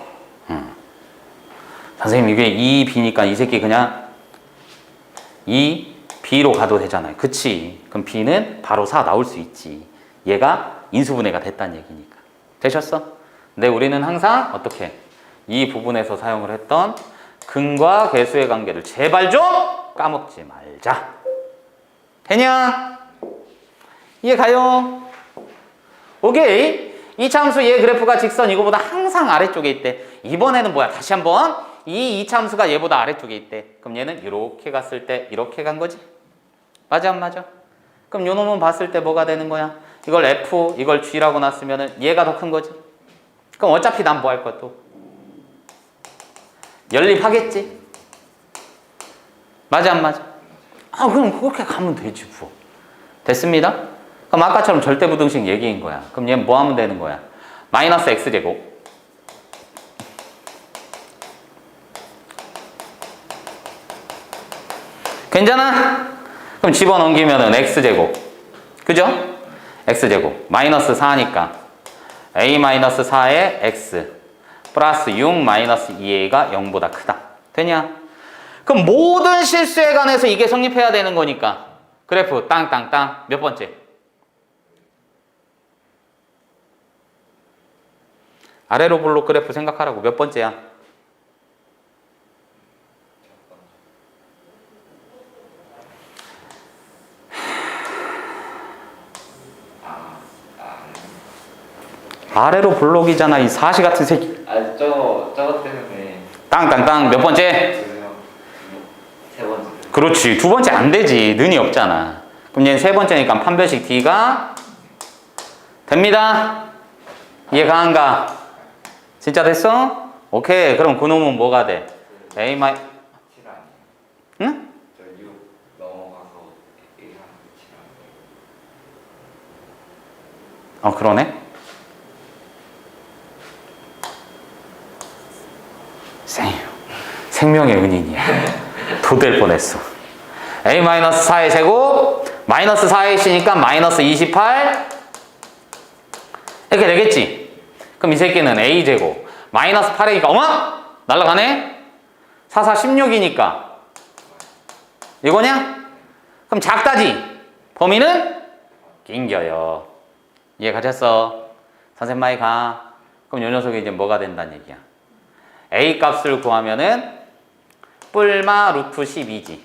선생님 이게 2b니까 이 새끼 그냥 2b로 가도 되잖아요. 그치? 그럼 b는 바로 4 나올 수 있지. 얘가 인수분해가 됐다는 얘기니까. 되셨어? 근데 우리는 항상 어떻게? 이 부분에서 사용을 했던 근과 계수의 관계를 제발 좀 까먹지 말자. 되냐? 이해 가요? 오케이. 이차 함수 얘 그래프가 직선 이거보다 항상 아래쪽에 있대. 이번에는 뭐야? 다시 한번 이 이차 함수가 얘보다 아래쪽에 있대. 그럼 얘는 이렇게 갔을 때 이렇게 간 거지? 맞아 안 맞아? 그럼 요 놈은 봤을 때 뭐가 되는 거야? 이걸 F, 이걸 G라고 놨으면은 얘가 더 큰 거지? 그럼 어차피 난 뭐 할 거야 또? 연립하겠지? 맞아 안 맞아? 아 그럼 그렇게 가면 되지 뭐. 됐습니다? 그럼 아까처럼 절대부등식 얘기인 거야. 그럼 얘는 뭐 하면 되는 거야? 마이너스 x제곱 괜찮아? 그럼 집어넘기면은 x제곱 그죠? x제곱 마이너스 4니까 a-4의 x 플러스 6 마이너스 2a가 0보다 크다. 되냐? 그럼 모든 실수에 관해서 이게 성립해야 되는 거니까 그래프 땅땅땅 몇 번째? 아래로 블록 그래프 생각하라고. 몇 번째야? 아래로 블록이잖아 이 사시 같은 새끼. 아 저거 때문에 땅땅땅 몇 번째? 세 번째. 그렇지. 두 번째 안 되지. 는이 없잖아. 그럼 얘는 세 번째니까 판별식 D가 됩니다. 이해가 안 가? 진짜 됐어? 오케이. 그럼 그놈은 뭐가 돼? A 마이 7 아니에요? 응? 저 6 넘어가서 A랑 7 아니에요? 그러네. 생명의 은인이야. 도될 뻔했어. A-4의 제곱 마이너스 4ac니까 마이너스 28 이렇게 되겠지? 그럼 이 새끼는 a제곱 마이너스 8a니까 어머? 날라가네? 4, 4, 16이니까 이거냐? 그럼 작다지? 범위는? 낑겨요. 이해 가셨어? 선생님 마이 가. 그럼 요 녀석이 이제 뭐가 된다는 얘기야? a 값을 구하면은 뿔마 루트 12지.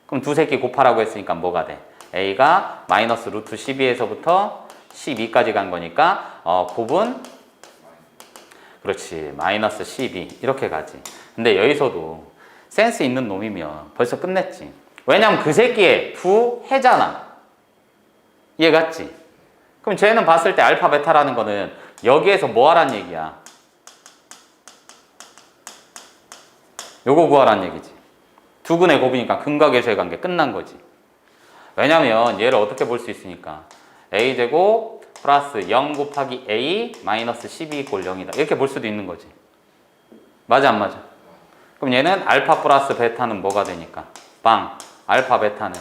그럼 두 새끼 곱하라고 했으니까 뭐가 돼? a가 마이너스 루트 12에서부터 12까지 간 거니까 곱은 그렇지 마이너스 12 이렇게 가지. 근데 여기서도 센스 있는 놈이면 벌써 끝냈지. 왜냐면 그 새끼의 부해잖아. 이해 갔지? 그럼 쟤는 봤을 때 알파 베타라는 거는 여기에서 뭐 하란 얘기야? 요거 구하란 얘기지. 두근의 곱이니까 근과 계수의 관계 끝난 거지. 왜냐면 얘를 어떻게 볼 수 있으니까 a제곱 플러스 0 곱하기 a 마이너스 12 꼴 0이다. 이렇게 볼 수도 있는 거지. 맞아 안 맞아? 그럼 얘는 알파 플러스 베타는 뭐가 되니까? 빵. 알파 베타는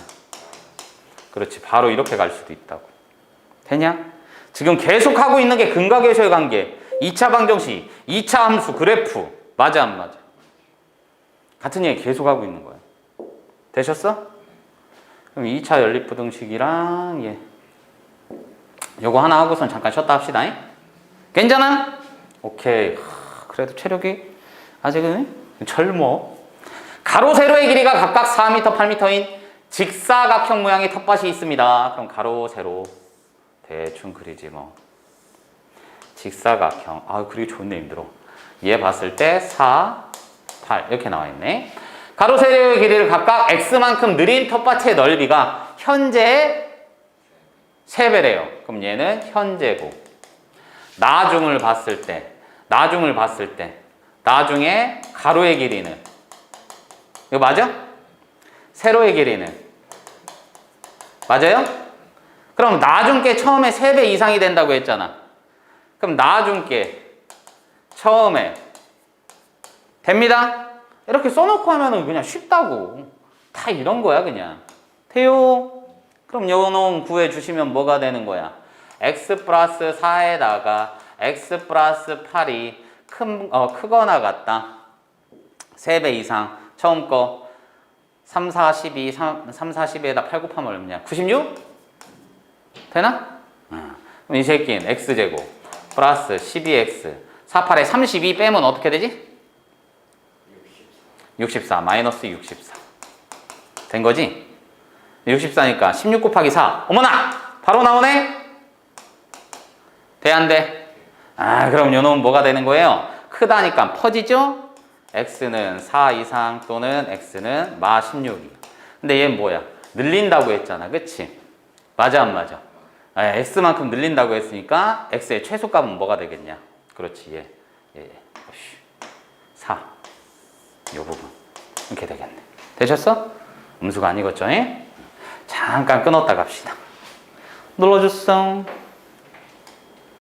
그렇지. 바로 이렇게 갈 수도 있다고. 되냐? 지금 계속하고 있는 게 근과 계수의 관계. 2차 방정식, 2차 함수, 그래프. 맞아 안 맞아? 같은 얘기 계속하고 있는 거야. 되셨어? 그럼 2차 연립부등식이랑 얘 요거 하나 하고선 잠깐 쉬었다 합시다. 괜찮아? 오케이. 그래도 체력이 아직은 젊어. 가로 세로의 길이가 각각 4m, 8m인 직사각형 모양의 텃밭이 있습니다. 그럼 가로 세로 대충 그리지 뭐. 직사각형. 그리기 좋네 힘들어. 얘 봤을 때 4, 8 이렇게 나와 있네. 가로 세로의 길이를 각각 x만큼 느린 텃밭의 넓이가 현재의 3배래요. 그럼 얘는 현재고 나중을 봤을 때 나중에 가로의 길이는 이거 맞아? 세로의 길이는 맞아요? 그럼 나중께 처음에 3배 이상이 된다고 했잖아. 그럼 나중께 처음에 됩니다. 이렇게 써놓고 하면은 그냥 쉽다고. 다 이런 거야 그냥. 돼요? 그럼 요 놈 구해주시면 뭐가 되는 거야? x 플러스 4에다가 x 플러스 8이 크거나 같다. 3배 이상. 처음 거 3, 4, 12, 3, 40에다 8 곱하면 얼마냐? 96? 되나? 그럼 이 새끼는 x제곱 플러스 12x 48에 32 빼면 어떻게 되지? 64 마이너스 64 된 거지? 64니까 16 곱하기 4 어머나! 바로 나오네? 돼 안 돼? 그럼 요놈은 뭐가 되는 거예요? 크다니까 퍼지죠? x는 4 이상 또는 x는 마 16이야. 근데 얘는 뭐야? 늘린다고 했잖아. 그치? 맞아 안 맞아? x만큼 늘린다고 했으니까 x의 최소값은 뭐가 되겠냐? 그렇지. 얘. 4. 요 부분. 이렇게 되겠네. 되셨어? 음수가 아니겠죠? 잠깐 끊었다 갑시다. 눌러줬어.